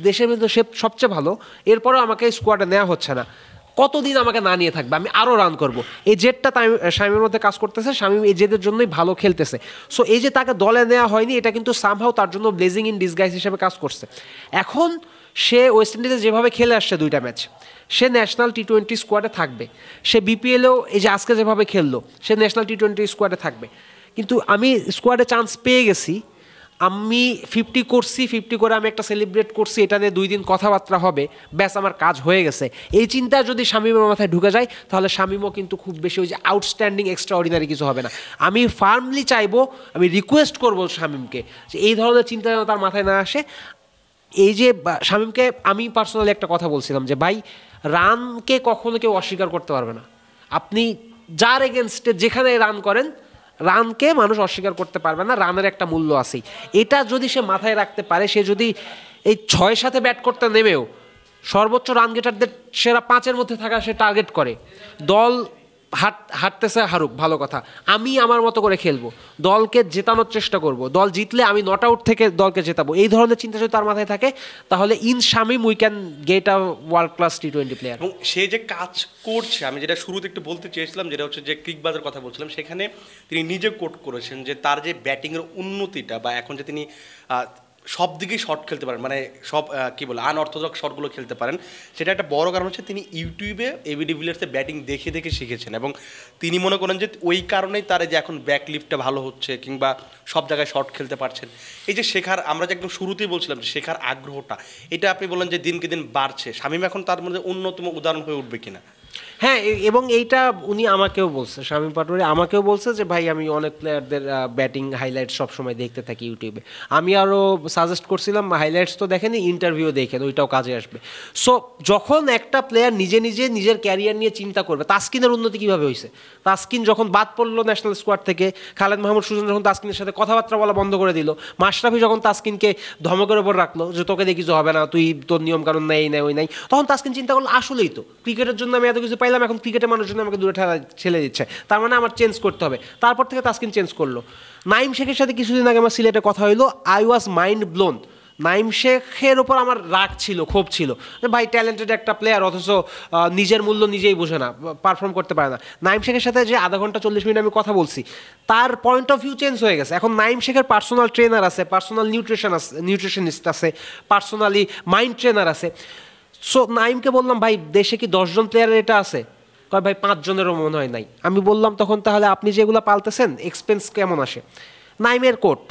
দেশের মধ্যে সবচেয়ে ভালো, এরপরেও আমাকে স্কোয়াডে নেওয়া হচ্ছে না, কতদিন আমাকে না নিয়ে থাকবে, আমি আরও রান করব। এই জেদটা শামীমের মধ্যে কাজ করতেছে, শামীম এই জেদের জন্যই ভালো খেলতেছে। সো এই যে তাকে দলে নেওয়া হয়নি, এটা কিন্তু সামহাও তার জন্য ব্লেজিং ইন ডিসগাইজ হিসেবে কাজ করছে। এখন সে ওয়েস্ট ইন্ডিজে যেভাবে খেলে আসছে 2টা ম্যাচ, সে ন্যাশনাল টি-20 স্কোয়াডে থাকবে। সে বিপিএলেও এই যে আজকে যেভাবে খেললো, সে ন্যাশনাল টি-20 স্কোয়াডে থাকবে। কিন্তু আমি স্কোয়াডে চান্স পেয়ে গেছি, আমি 50 করছি, 50 করে আমি একটা সেলিব্রেট করছি, এটা নিয়ে 2 দিন কথাবার্তা হবে, ব্যাস আমার কাজ হয়ে গেছে। এই চিন্তা যদি শামীমের মাথায় ঢুকে যায়, তাহলে শামীমও কিন্তু খুব বেশি ওই যে আউটস্ট্যান্ডিং এক্সট্রা অর্ডিনারি কিছু হবে না। আমি ফার্মলি চাইবো, আমি রিকোয়েস্ট করবো শামীমকে যে এই ধরনের চিন্তা যেন তার মাথায় না আসে। এই যে শামীমকে আমি পার্সোনালি একটা কথা বলছিলাম যে ভাই, রানকে কখনো কেউ অস্বীকার করতে পারবে না। আপনি যার এগেনস্টে যেখানে রান করেন, রানকে মানুষ অস্বীকার করতে পারবে না, রানের একটা মূল্য আছেই। এটা যদি সে মাথায় রাখতে পারে, সে যদি এই 6 সাথে ব্যাট করতে নেমেও সর্বোচ্চ রান গেটারদের সেরা 5-এর মধ্যে থাকা সে টার্গেট করে, দল হারতেছে হারুক, ভালো কথা, আমি আমার মতো করে খেলবো, দলকে জেতানোর চেষ্টা করব, দল জিতলে আমি নট আউট থেকে দলকে জেতাবো, এই ধরনের চিন্তা যদি তার মাথায় থাকে, তাহলে in Shamim we can get a world class টি-20 প্লেয়ার। এবং সে যে কাজ করছে, আমি যেটা শুরুতে একটু বলতে চেয়েছিলাম, যেটা হচ্ছে যে ক্রিকবাজের কথা বলছিলাম, সেখানে তিনি নিজে কোট করেছেন যে তার যে ব্যাটিংয়ের উন্নতিটা, বা এখন যে তিনি সব দিকেই শট খেলতে পারেন, মানে সব কী বলে আনঅর্থোডক্স শটগুলো খেলতে পারেন, সেটা একটা বড় কারণ হচ্ছে তিনি ইউটিউবে এবি ডিভিলিয়ার্সের ব্যাটিং দেখে দেখে শিখেছেন। এবং তিনি মনে করেন যে ওই কারণেই তার যে এখন ব্যাকলিফটটা ভালো হচ্ছে, কিংবা সব জায়গায় শট খেলতে পারছেন। এই যে শেখার, আমরা যে একদম শুরুতেই বলছিলাম যে শেখার আগ্রহটা, এটা আপনি বললেন যে দিনকে দিন বাড়ছে। শামীম এখন তার মধ্যে অন্যতম উদাহরণ হয়ে উঠবে কিনা? হ্যাঁ এবং এইটা উনি আমাকেও বলছে, শামীম পাটোয়ারি আমাকেও বলছে যে ভাই আমি অনেক প্লেয়ারদের ব্যাটিং হাইলাইটস সবসময় দেখতে থাকি ইউটিউবে। আমি আরও সাজেস্ট করছিলাম হাইলাইটস তো দেখেনি, ইন্টারভিউ দেখেন, ওইটাও কাজে আসবে। সো যখন একটা প্লেয়ার নিজে নিজে নিজের ক্যারিয়ার নিয়ে চিন্তা করবে, তাসকিনের উন্নতি কীভাবে হয়েছে, তাসকিন যখন বাদ পড়লো ন্যাশনাল স্কোয়াড থেকে, খালেদ মাহমুদ সুজন যখন তাসকিনের সাথে কথাবার্তা বলা বন্ধ করে দিল, মাশরাফি যখন তাসকিনকে ধমকের ওপর রাখলো যে তোকে দিয়ে কিছু হবে না, তুই তোর নিয়ম কারণ নেই নেই ওই নাই, তখন তাসকিন চিন্তা করলো আসলেই তো ক্রিকেটের জন্য আমি এত কিছু পাইলাম, এখন ক্রিকেটের মানুষের জন্য আমাকে দূরে ঠেলে দিচ্ছে, তার মানে আমার চেঞ্জ করতে হবে। তারপর থেকে তাসকিন চেঞ্জ করলো। নাইম শেখের সাথে কিছুদিন আগে আমার সিলেটে কথা হইলো, I was mind blown. Naim শেখের ওপর আমার রাগ ছিল, ক্ষোভ ছিল যে ভাই ট্যালেন্টেড একটা প্লেয়ার অথচ নিজের মূল্য নিজেই বোঝে না, পারফর্ম করতে পারে না। নাইম শেখের সাথে যে আধা ঘন্টা 40 মিনিট আমি কথা বলছি, তার পয়েন্ট অফ ভিউ চেঞ্জ হয়ে গেছে। এখন নাইম শেখের পার্সোনাল ট্রেনার আছে, পার্সোনাল নিউট্রিশনিস্ট আছে, পার্সোনালি মাইন্ড ট্রেনার আছে। সো নাইমকে বললাম ভাই দেশে কি 10 জন প্লেয়ারের এটা আছে? কয় ভাই 5 জনেরও মনে হয় নাই। আমি বললাম তখন তাহলে আপনি যেগুলো পালতেছেন এক্সপেন্স কেমন আসে? নাইমের কোট,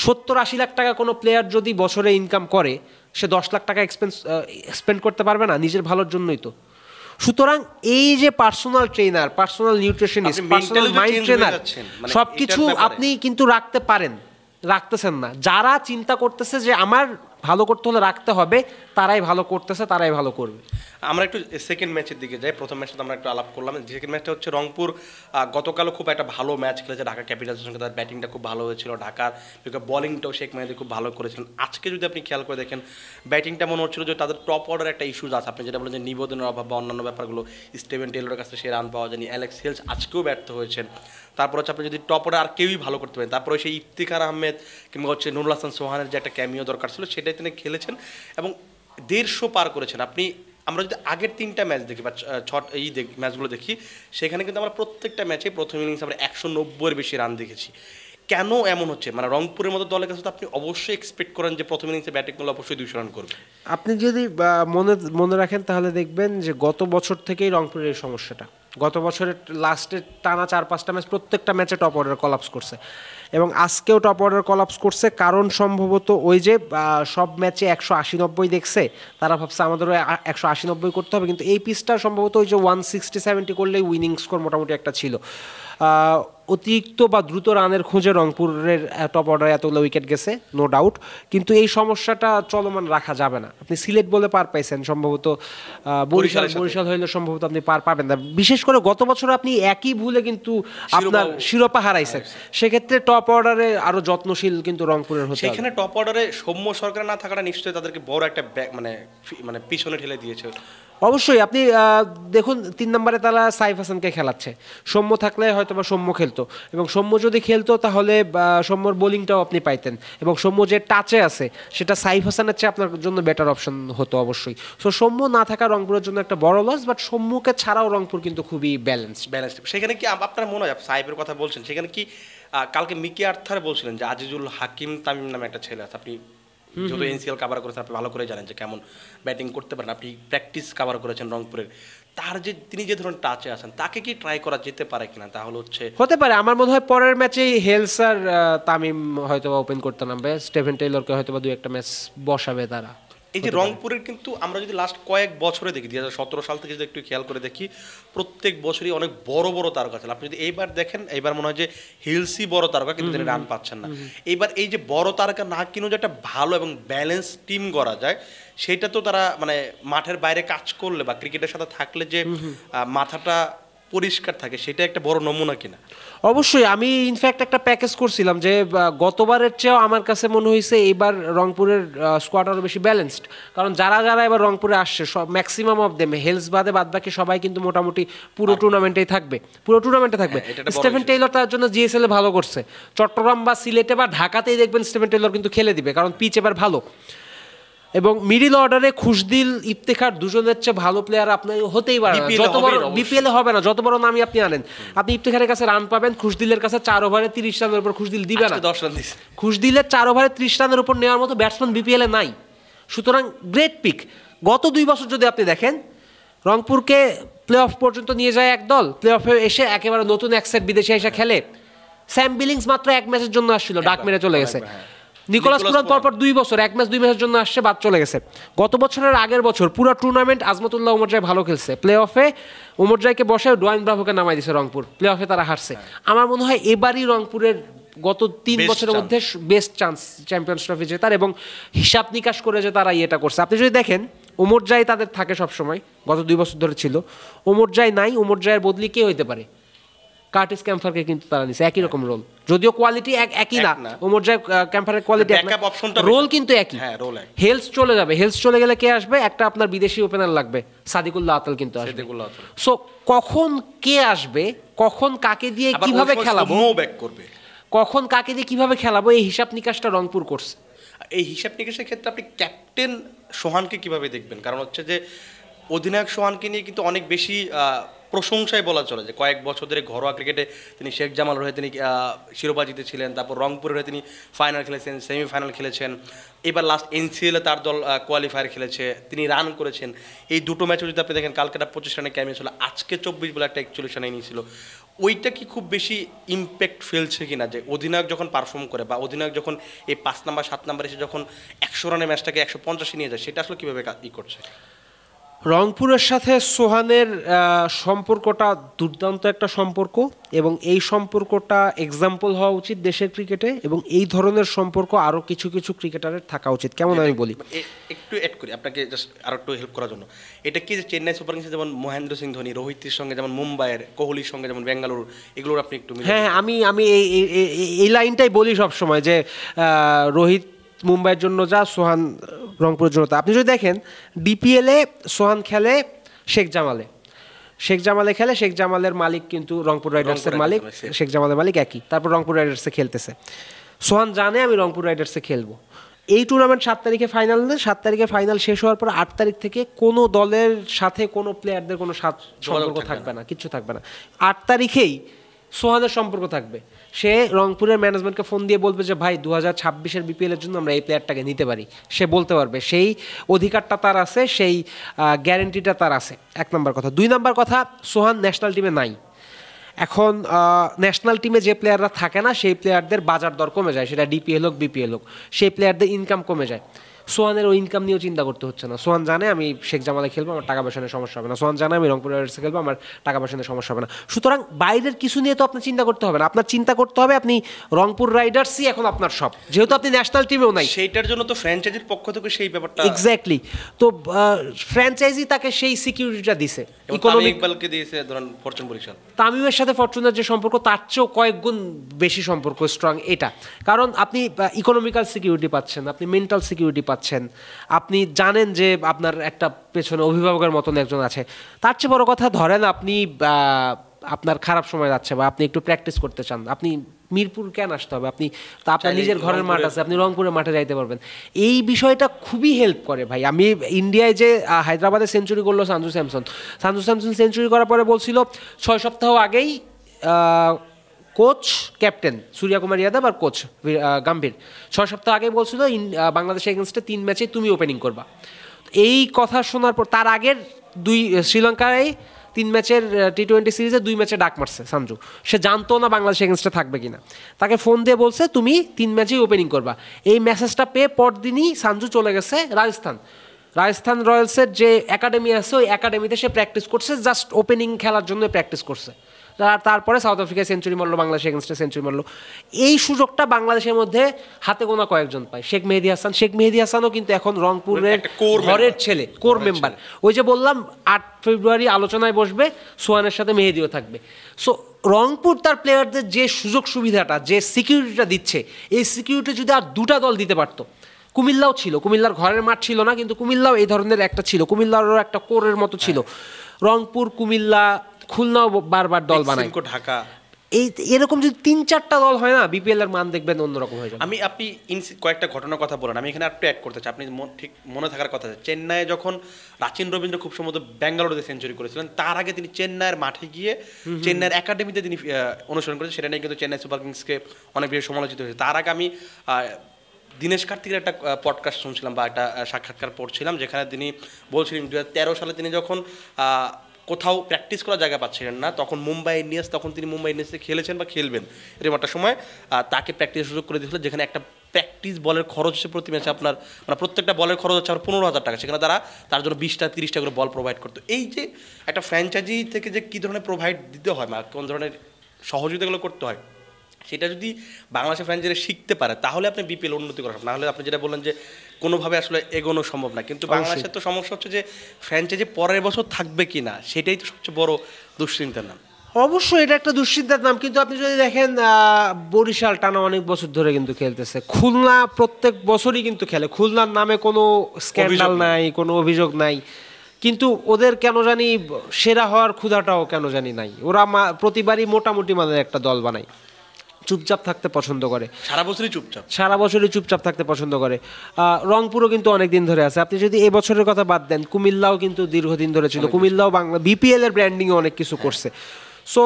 70-80 লাখ টাকা কোনো প্লেয়ার যদি বছরে ইনকাম করে, সে 10 লাখ টাকা স্পেন্ড করতে পারবে না নিজের ভালোর জন্যই তো। সুতরাং এই যে personal trainer, personal nutritionist, personal mind trainer, সব কিছু আপনি কিন্তু রাখতে পারেন, রাখতেছেন না। যারা চিন্তা করতেছে যে আমার ভালো করতে হলে রাখতে হবে, তারাই ভালো করতেছে, তারাই ভালো করবে। আমরা একটু সেকেন্ড ম্যাচের দিকে যাই। প্রথম ম্যাচটা আমরা একটু আলাপ করলাম, সেকেন্ড ম্যাচটা হচ্ছে রংপুর গতকালও খুব একটা ভালো ম্যাচ খেলেছে ঢাকা ক্যাপিটালসের সঙ্গে, তার ব্যাটিংটা খুব ভালো হয়েছিল, ঢাকার বলিংটাও শেখ মেহেদী খুব ভালো করেছিলেন। আজকে যদি আপনি খেয়াল করে দেখেন ব্যাটিংটা মনে হচ্ছিল যে তাদের টপ অর্ডার একটা ইস্যুজ আছে, আপনি যেটা বলেন যে নিবেদনের অভাব বা অন্যান্য ব্যাপারগুলো, স্টিভেন টেলরের কাছে সে রান পাওয়া যায়নি, অ্যালেক্স হেলস আজকেও ব্যর্থ হয়েছেন। তারপর হচ্ছে আপনি যদি টপ অর্ডার আর কেউই ভালো করতে পারেন, তারপরে সেই ইফতিখার আহমেদ কিংবা হচ্ছে নুরুল হাসান সোহানের যে একটা ক্যামিও দরকার ছিল সেটাই তিনি খেলেছেন এবং 150 পার করেছেন। আমরা যদি আগের 3টা ম্যাচ দেখি বা ম্যাচগুলো দেখি, সেখানে কিন্তু আমরা প্রত্যেকটা ম্যাচে প্রথম ইনিংস আমরা 190-এর বেশি রান দেখেছি। কেন এমন হচ্ছে? মানে রংপুরের মতো দলের কাছে তো আপনি অবশ্যই এক্সপেক্ট করেন যে প্রথম ইনিংসে ব্যাটিং করলে অবশ্যই 200 রান করবে। আপনি যদি মনে রাখেন তাহলে দেখবেন যে গত বছর থেকেই রংপুরের এই সমস্যাটা। গত বছরের লাস্টের টানা 4-5টা ম্যাচ প্রত্যেকটা ম্যাচে টপ অর্ডার কলাপস করছে এবং আজকেও টপ অর্ডার কলাপস করছে। কারণ সম্ভবত ওই যে সব ম্যাচে 180-90 দেখছে, তারা ভাবছে আমাদেরও 180-90 করতে হবে, কিন্তু এই পিচটা সম্ভবত ওই যে 160-70 করলেই উইনিং স্কোর মোটামুটি একটা ছিল। অতিরিক্ত বা দ্রুত রানের খোঁজে রংপুরের টপ অর্ডারে এতগুলো উইকেট গেছে, নো ডাউট, কিন্তু এই সমস্যাটা চলমান রাখা যাবে না। আপনি সিলেট বলে পার পাইছেন, সম্ভবত বরিশাল হইলে সম্ভবত আপনি পার পাবেন না। বিশেষ করে গত বছর আপনি একই ভুলে কিন্তু আপনার শিরোপা হারাইছেন, সেক্ষেত্রে টপ অর্ডারে আরো যত্নশীল কিন্তু রংপুরের হতে হবে। সেখানে টপ অর্ডারে সৌম্য সরকার না থাকাটা নিশ্চয়ই তাদেরকে বড় একটা মানে পিছনে ঠেলে দিয়েছে। অবশ্যই আপনি দেখুন 3 নম্বরে তারা সাইফ হাসানকে খেলাচ্ছে, সৌম্য থাকলে হয়তো বা সৌম্য খেলতো, এবং সৌম্য যদি খেলতো তাহলে সৌম্যর বোলিংটাও আপনি পাইতেন, এবং সৌম্য যে টাচে আছে সেটা সাইফ হাসানের চেয়ে আপনার জন্য বেটার অপশন হতো অবশ্যই। সো সৌম্য না থাকা রংপুরের জন্য একটা বড় লস, বাট সৌম্যকে ছাড়াও রংপুর কিন্তু খুবই ব্যালেন্সড। সেখানে কি আপনার মনে হয় সাইফের কথা বলছেন, সেখানে কি কালকে মিকি আর্থার বলছিলেন যে আজিজুল হাকিম তামিম নামে একটা ছেলে আছে, আপনি যত এনসিএল কাভার করেছেন আপনি ভালো করে জানেন যে কেমন ব্যাটিং করতে পারেন, আপনি প্র্যাকটিস কাভার করেছেন রংপুরের, তার যে তিনি যে ধরনের টাচে আছেন তাকে কি ট্রাই করা যেতে পারে কিনা? তাহলে হতে পারে, আমার মনে হয় পরের ম্যাচেই হেলস আর তামিম হয়তো ওপেন করতে নামবে, স্টিভেন টেইলরকে হয়তো বা 2-1 ম্যাচ বসাবে তারা। এই যে রংপুরের কিন্তু আমরা যদি লাস্ট কয়েক বছরে দেখি 2017 সাল থেকে যদি একটু খেয়াল করে দেখি, প্রত্যেক বছরই অনেক বড় বড় তারকা ছিল। আপনি যদি এইবার দেখেন, এইবার মনে হয় যে হিলসি বড় তারকা কিন্তু তিনি রান পাচ্ছেন না। এইবার এই যে বড় তারকা না কিনেও যে একটা ভালো এবং ব্যালেন্স টিম করা যায়, সেটা তো তারা মানে মাঠের বাইরে কাজ করলে বা ক্রিকেটের সাথে থাকলে যে মাথাটা পরিষ্কার থাকে, সেটা একটা বড় নমুনা কিনা। অবশ্যই আমি ইনফ্যাক্ট একটা প্যাকেজ করছিলাম যে গতবারের চেয়েও আমার কাছে মনে হয়েছে এইবার রংপুরের স্কোয়াড আরও বেশি ব্যালেন্সড, কারণ যারা যারা এবার রংপুরে আসছে সব ম্যাক্সিমাম অফ দেম হেলস বাদে বাদবাকি সবাই কিন্তু মোটামুটি পুরো টুর্নামেন্টেই থাকবে, স্টিভেন টেইলর তার জন্য জিএসএল ভালো করছে। চট্টগ্রাম বা সিলেটে বা ঢাকাতেই দেখবেন স্টিভেন টেইলর কিন্তু খেলে দিবে, কারণ পিচ এবার ভালো, এবং মিডিল অর্ডারে খুশদিল ইফতেখার দুজনের চেয়ে ভালো প্লেয়ার আপনার হতেই পারে না। যত বড় বিপিএল হবে না, যত বড় নামই আপনি আনেন, আপনি ইফতেখারের কাছে রান পাবেন, খুশদিলের কাছে 4 ওভারে 30 রানের উপর খুশদিল দিবে না। 10 রান দিছে খুশদিলের 4 ওভারে 30 রানের উপর নেওয়ার মতো ব্যাটসম্যান বিপিএল এ নাই। সুতরাং গ্রেট পিক। গত 2 বছর যদি আপনি দেখেন, রংপুরকে প্লে অফ পর্যন্ত নিয়ে যায় এক দল, প্লে অফে এসে একেবারে নতুন এক সেট বিদেশে এসে খেলে। স্যাম বিলিংস মাত্র 1 ম্যাচের জন্য আসছিল, ডাক মেরে চলে গেছে। নিকোলাস পুরান পরপর 2 বছর 1 ম্যাচ 2 ম্যাচের জন্য আসছে, বাদ চলে গেছে। গত বছরের আগের বছর পুরো টুর্নামেন্ট আজমতুল্লাহ ওমরজাই ভালো খেলছে, প্লে অফে ওমরজাইকে বসে ডোয়াইন ব্রাভোকে নামাই দিয়েছে রংপুর, প্লে অফে তারা হারছে। আমার মনে হয় এবারই রংপুরের গত 3 বছরের মধ্যে বেস্ট চান্স চ্যাম্পিয়ন্স ট্রফি জেতার, এবং হিসাব নিকাশ করে যে তারা এটা করছে। আপনি যদি দেখেন ওমরজাই তাদের থাকে সবসময়, গত 2 বছর ধরে ছিল। ওমরজাই নাই, ওমরজাইয়ের বদলি কে হইতে পারে? কার্টিস ক্যাম্পারকে কিন্তু তারা নিছে, একই রকম রোল, যদিও কোয়ালিটি একই না, ওমরজাই ক্যাম্পারের কোয়ালিটি রোল কিন্তু একই। হেলস চলে যাবে, হেলস চলে গেলে কে আসবে? একটা আপনার বিদেশি ওপেনার লাগবে, সাদিকুল্লাহ আতাল কিন্তু আসবে। সো কখন কে আসবে, কখন কাকে দিয়ে কিভাবে খেলাবো, কখন কাকে দিয়ে কিভাবে খেলাবো, এই হিসাব নিকাশটা রংপুর করছে। এই হিসাব নিকাশের ক্ষেত্রে আপনি ক্যাপ্টেন সোহানকে কিভাবে দেখবেন? কারণ হচ্ছে যে অধিনায়ক সোহানকে নিয়ে কিন্তু অনেক বেশি প্রশংসায় বলা চলে, যে কয়েক বছর ধরে ঘরোয়া ক্রিকেটে তিনি শেখ জামাল হয়ে তিনি শিরোপা জিতেছিলেন, তারপর রংপুরের হয়ে তিনি ফাইনাল খেলেছেন, সেমিফাইনাল খেলেছেন, এবার লাস্ট এনসিএলে তার দল কোয়ালিফায়ার খেলেছে, তিনি রান করেছেন। এই দুটো ম্যাচও যদি আপনি দেখেন, কালকাটা 25 রানে ক্যামিয়ে ছিল, আজকে 24 বলে একটা 41 রানে নিয়েছিল। ওইটা কি খুব বেশি ইম্প্যাক্ট ফেলছে কিনা, যে অধিনায়ক যখন পারফর্ম করে বা অধিনায়ক যখন এই 5 নাম্বার 7 নাম্বার এসে যখন 100 রানের ম্যাচটাকে 150 নিয়ে যায়, সেটা আসলে কীভাবে করছে? রংপুরের সাথে সোহানের সম্পর্কটা দুর্দান্ত একটা সম্পর্ক, এবং এই সম্পর্কটা এক্সাম্পল হওয়া উচিত দেশের ক্রিকেটে, এবং এই ধরনের সম্পর্ক আরও কিছু কিছু ক্রিকেটারের থাকা উচিত। কেমন আমি বলি, একটু অ্যাড করি আপনাকে জাস্ট আরও একটু হেল্প করার জন্য। এটা কি যে চেন্নাই সুপার কিংসে যেমন মহেন্দ্র সিং ধোনি, রোহিতের সঙ্গে যেমন মুম্বাইয়ের, কোহলির সঙ্গে যেমন বেঙ্গালুরু, এগুলোর আপনি একটু? হ্যাঁ, আমি এই লাইনটাই বলি সবসময়, যে রোহিত মুম্বাইয়ের জন্য যা, সোহান রংপুরের জন্য তা। আপনি যদি দেখেন ডিপিএলে সোহান খেলে শেখ জামালে খেলে, শেখ জামালের মালিক কিন্তু রংপুর রাইডার্সের মালিক, শেখ জামালের মালিক একই, তারপর রংপুর রাইডার্সে খেলতেছে। সোহান জানে আমি রংপুর রাইডার্সে খেলবো। এই টুর্নামেন্ট 7 তারিখে ফাইনাল, 7 তারিখে ফাইনাল শেষ হওয়ার পর 8 তারিখ থেকে কোনো দলের সাথে কোনো প্লেয়ারদের কোনো সম্পর্ক থাকবে না, কিচ্ছু থাকবে না। 8 তারিখেই সোহানের সম্পর্ক থাকবে। সে রংপুরের ম্যানেজমেন্টকে ফোন দিয়ে বলবে যে ভাই 2026-এর বিপিএলের জন্য আমরা এই প্লেয়ারটাকে নিতে পারি, সে বলতে পারবে, সেই অধিকারটা তার আছে, সেই গ্যারেন্টিটা তার আছে। 1 নম্বর কথা। 2 নম্বর কথা, সোহান ন্যাশনাল টিমে নাই এখন। ন্যাশনাল টিমে যে প্লেয়াররা থাকে না, সেই প্লেয়ারদের বাজার দর কমে যায়, সেটা ডিপিএল হোক বিপিএল হোক, সেই প্লেয়ারদের ইনকাম কমে যায়। সোহানের ওই ইনকাম নিয়েও চিন্তা করতে হচ্ছে না। সোহান জানে আমি শেখ জামালে খেলবো, আমার টাকা পয়সা নিয়ে সমস্যা হবে না। সোহান জানে আমি রংপুর রাইডার্সে খেলবো, আমার টাকা পয়সা নিয়ে সমস্যা হবে না। সুতরাং বাইরের কিছু নিয়ে তো আপনার চিন্তা করতে হবে না, আপনার চিন্তা করতে হবে আপনি রংপুর রাইডার্সই এখন আপনার সব, যেহেতু আপনি ন্যাশনাল টিমেও নাই। সেইটার জন্য তো ফ্র্যাঞ্চাইজির পক্ষ থেকে সেই ব্যাপারটা এক্স্যাক্টলি, তো ফ্র্যাঞ্চাইজি তাকে সেই সিকিউরিটিটা দিছে, ইকোনমিককে দিয়েছে। ধরুন ফরচুন বরিশাল, তামিমের সাথে ফরচুনের যে সম্পর্ক তার চেয়েও কয়েক গুণ বেশি সম্পর্ক স্ট্রং এটা, কারণ আপনি ইকোনমিক্যাল সিকিউরিটি পাচ্ছেন, আপনি মেন্টাল সিকিউরিটি পাচ্ছেন, আপনি জানেন যে আপনার একটা পেছনে অভিভাবকের মতন একজন আছে। তার চেয়ে বড় কথা, ধরেন আপনি আপনার খারাপ সময় যাচ্ছে বা আপনি একটু প্র্যাকটিস করতে চান, আপনি মিরপুর কেন আসতে হবে? আপনি তা আপনার নিজের ঘরের মাঠ আছে, আপনি রংপুরের মাঠে যাইতে পারবেন। এই বিষয়টা খুবই হেল্প করে ভাই। আমি ইন্ডিয়ায় যে হায়দ্রাবাদে সেঞ্চুরি করলো সঞ্জু স্যামসন সেঞ্চুরি করার পরে বলছিল 6 সপ্তাহ আগেই কোচ ক্যাপ্টেন সূর্যকুমার যাদব আর কোচ গম্ভীর 6 সপ্তাহ আগেই বলছিল বাংলাদেশ এগেনস্টে 3 ম্যাচে তুমি ওপেনিং করবা। এই কথা শোনার পর তার আগের শ্রীলঙ্কায় 3 ম্যাচের টি20 সিরিজে 2 ম্যাচে ডাক মারছে সঞ্জু। সে জানতো না বাংলাদেশ এগেনস্টে থাকবে কিনা, তাকে ফোন দিয়ে বলছে তুমি 3 ম্যাচেই ওপেনিং করবা। এই মেসেজটা পেয়ে পরদিনই সঞ্জু চলে গেছে রাজস্থান রয়্যালসের যে একাডেমি আছে, ওই একাডেমিতে সে প্র্যাকটিস করছে, জাস্ট ওপেনিং খেলার জন্য প্র্যাকটিস করছে। তারপরে সাউথ আফ্রিকায় সেঞ্চুরি মারলো, বাংলাদেশ এগেনস্টে সেঞ্চুরি মারলো। এই সুযোগটা বাংলাদেশের মধ্যে হাতে গোনা কয়েকজন পায়। শেখ মেহেদী হাসানও কিন্তু এখন রংপুরের ঘরের ছেলে, কোর মেম্বার। ওই যে বললাম 8 ফেব্রুয়ারি আলোচনায় বসবে, সোহানের সাথে মেহেদিও থাকবে। সো রংপুর তার প্লেয়ারদের যে সুযোগ সুবিধাটা, যে সিকিউরিটিটা দিচ্ছে, এই সিকিউরিটি যদি আর 2টা দল দিতে পারতো। কুমিল্লাও ছিল, কুমিল্লার ঘরের মাঠ ছিল না, কিন্তু কুমিল্লাও এই ধরনের একটা ছিল, কুমিল্লারও একটা কোরের মতো ছিল। রংপুর, কুমিল্লা, খুলনাও বারবার দল বানায়, ঢাকা, এই এরকম যদি 3-4টা দল হয় না, বিপিএল এর মান দেখবেন অন্যরকম হয়ে যাবে। আপনি কয়েকটা ঘটনার কথা বলেন, আমি এখানে একটু অ্যাড করতে চাই। আপনি ঠিক মনে থাকার কথা, চেন্নাইয়ে যখন রাচিন রবীন্দ্র খুব সম্ভবত ব্যাঙ্গালোরে সেঞ্চুরি করেছিলেন, তার আগে তিনি চেন্নাইয়ের মাঠে গিয়ে চেন্নাইয়ের একাডেমিতে তিনি অনুসরণ করেছেন। সেটা নিয়ে কিন্তু চেন্নাই সুপার কিংসকে অনেক বেশি সমালোচিত হয়েছে। তার আগে আমি দীনেশ কার্তিকের একটা পডকাস্ট শুনছিলাম বা একটা সাক্ষাৎকার পড়ছিলাম, যেখানে তিনি বলছিলেন 2013 সালে তিনি যখন কোথাও প্র্যাকটিস করার জায়গা পাচ্ছিলেন না, তখন মুম্বাই ইন্ডিয়ান্স, তখন তিনি মুম্বাই ইন্ডিয়ান্সে খেলেছেন বা খেলবেন, এরকম একটা সময় তাকে প্র্যাকটিসের সুযোগ করে দিয়েছিল, যেখানে একটা প্র্যাকটিস বলের খরচ হচ্ছে প্রতি ম্যাচে আপনার মানে প্রত্যেকটা বলের খরচ হচ্ছে আপনার 15,000 টাকা, সেখানে তারা তার জন্য 20টা 30টা করে বল প্রোভাইড করতো। এই যে একটা ফ্র্যাঞ্চাইজি থেকে যে কী ধরনের প্রোভাইড দিতে হয় বা কোন ধরনের সহযোগিতাগুলো করতে হয়, সেটা যদি বাংলাদেশের ফ্র্যাঞ্চাইজি শিখতে পারে তাহলে আপনি বিপিএল উন্নতি করা না হলে আপনি যেটা বললেন যে কোনোভাবে আসলে এগোনো সম্ভব না। কিন্তু বাংলাদেশের তো সমস্যা হচ্ছে যে ফ্র্যাঞ্চাইজি পরের বছর থাকবে কি না, সেটাই তো সবচেয়ে বড় দুশ্চিন্তার নাম। অবশ্যই এটা একটা দুশ্চিন্তার নাম, কিন্তু আপনি যদি দেখেন বরিশাল টানা অনেক বছর ধরে কিন্তু খেলতেছে, খুলনা প্রত্যেক বছরই কিন্তু খেলে, খুলনার নামে কোনো স্ক্যান্ডাল নাই, কোনো অভিযোগ নাই, কিন্তু ওদের কেন জানি সেরা হওয়ার ক্ষুধাটাও কেন জানি নাই, ওরা প্রতিবারই মোটামুটি মানের একটা দল বানায়, চুপচাপ থাকতে পছন্দ করে, সারা বছরই চুপচাপ, সারা বছরই চুপচাপ থাকতে পছন্দ করে। রংপুরও কিন্তু অনেক দিন ধরে আছে, আপনি যদি এবছরের কথা বাদ দেন কুমিল্লাও কিন্তু দীর্ঘদিন ধরে ছিল, কুমিল্লাও বাংলা বিপিএল এর ব্র্যান্ডিংয়ে অনেক কিছু করছে। সো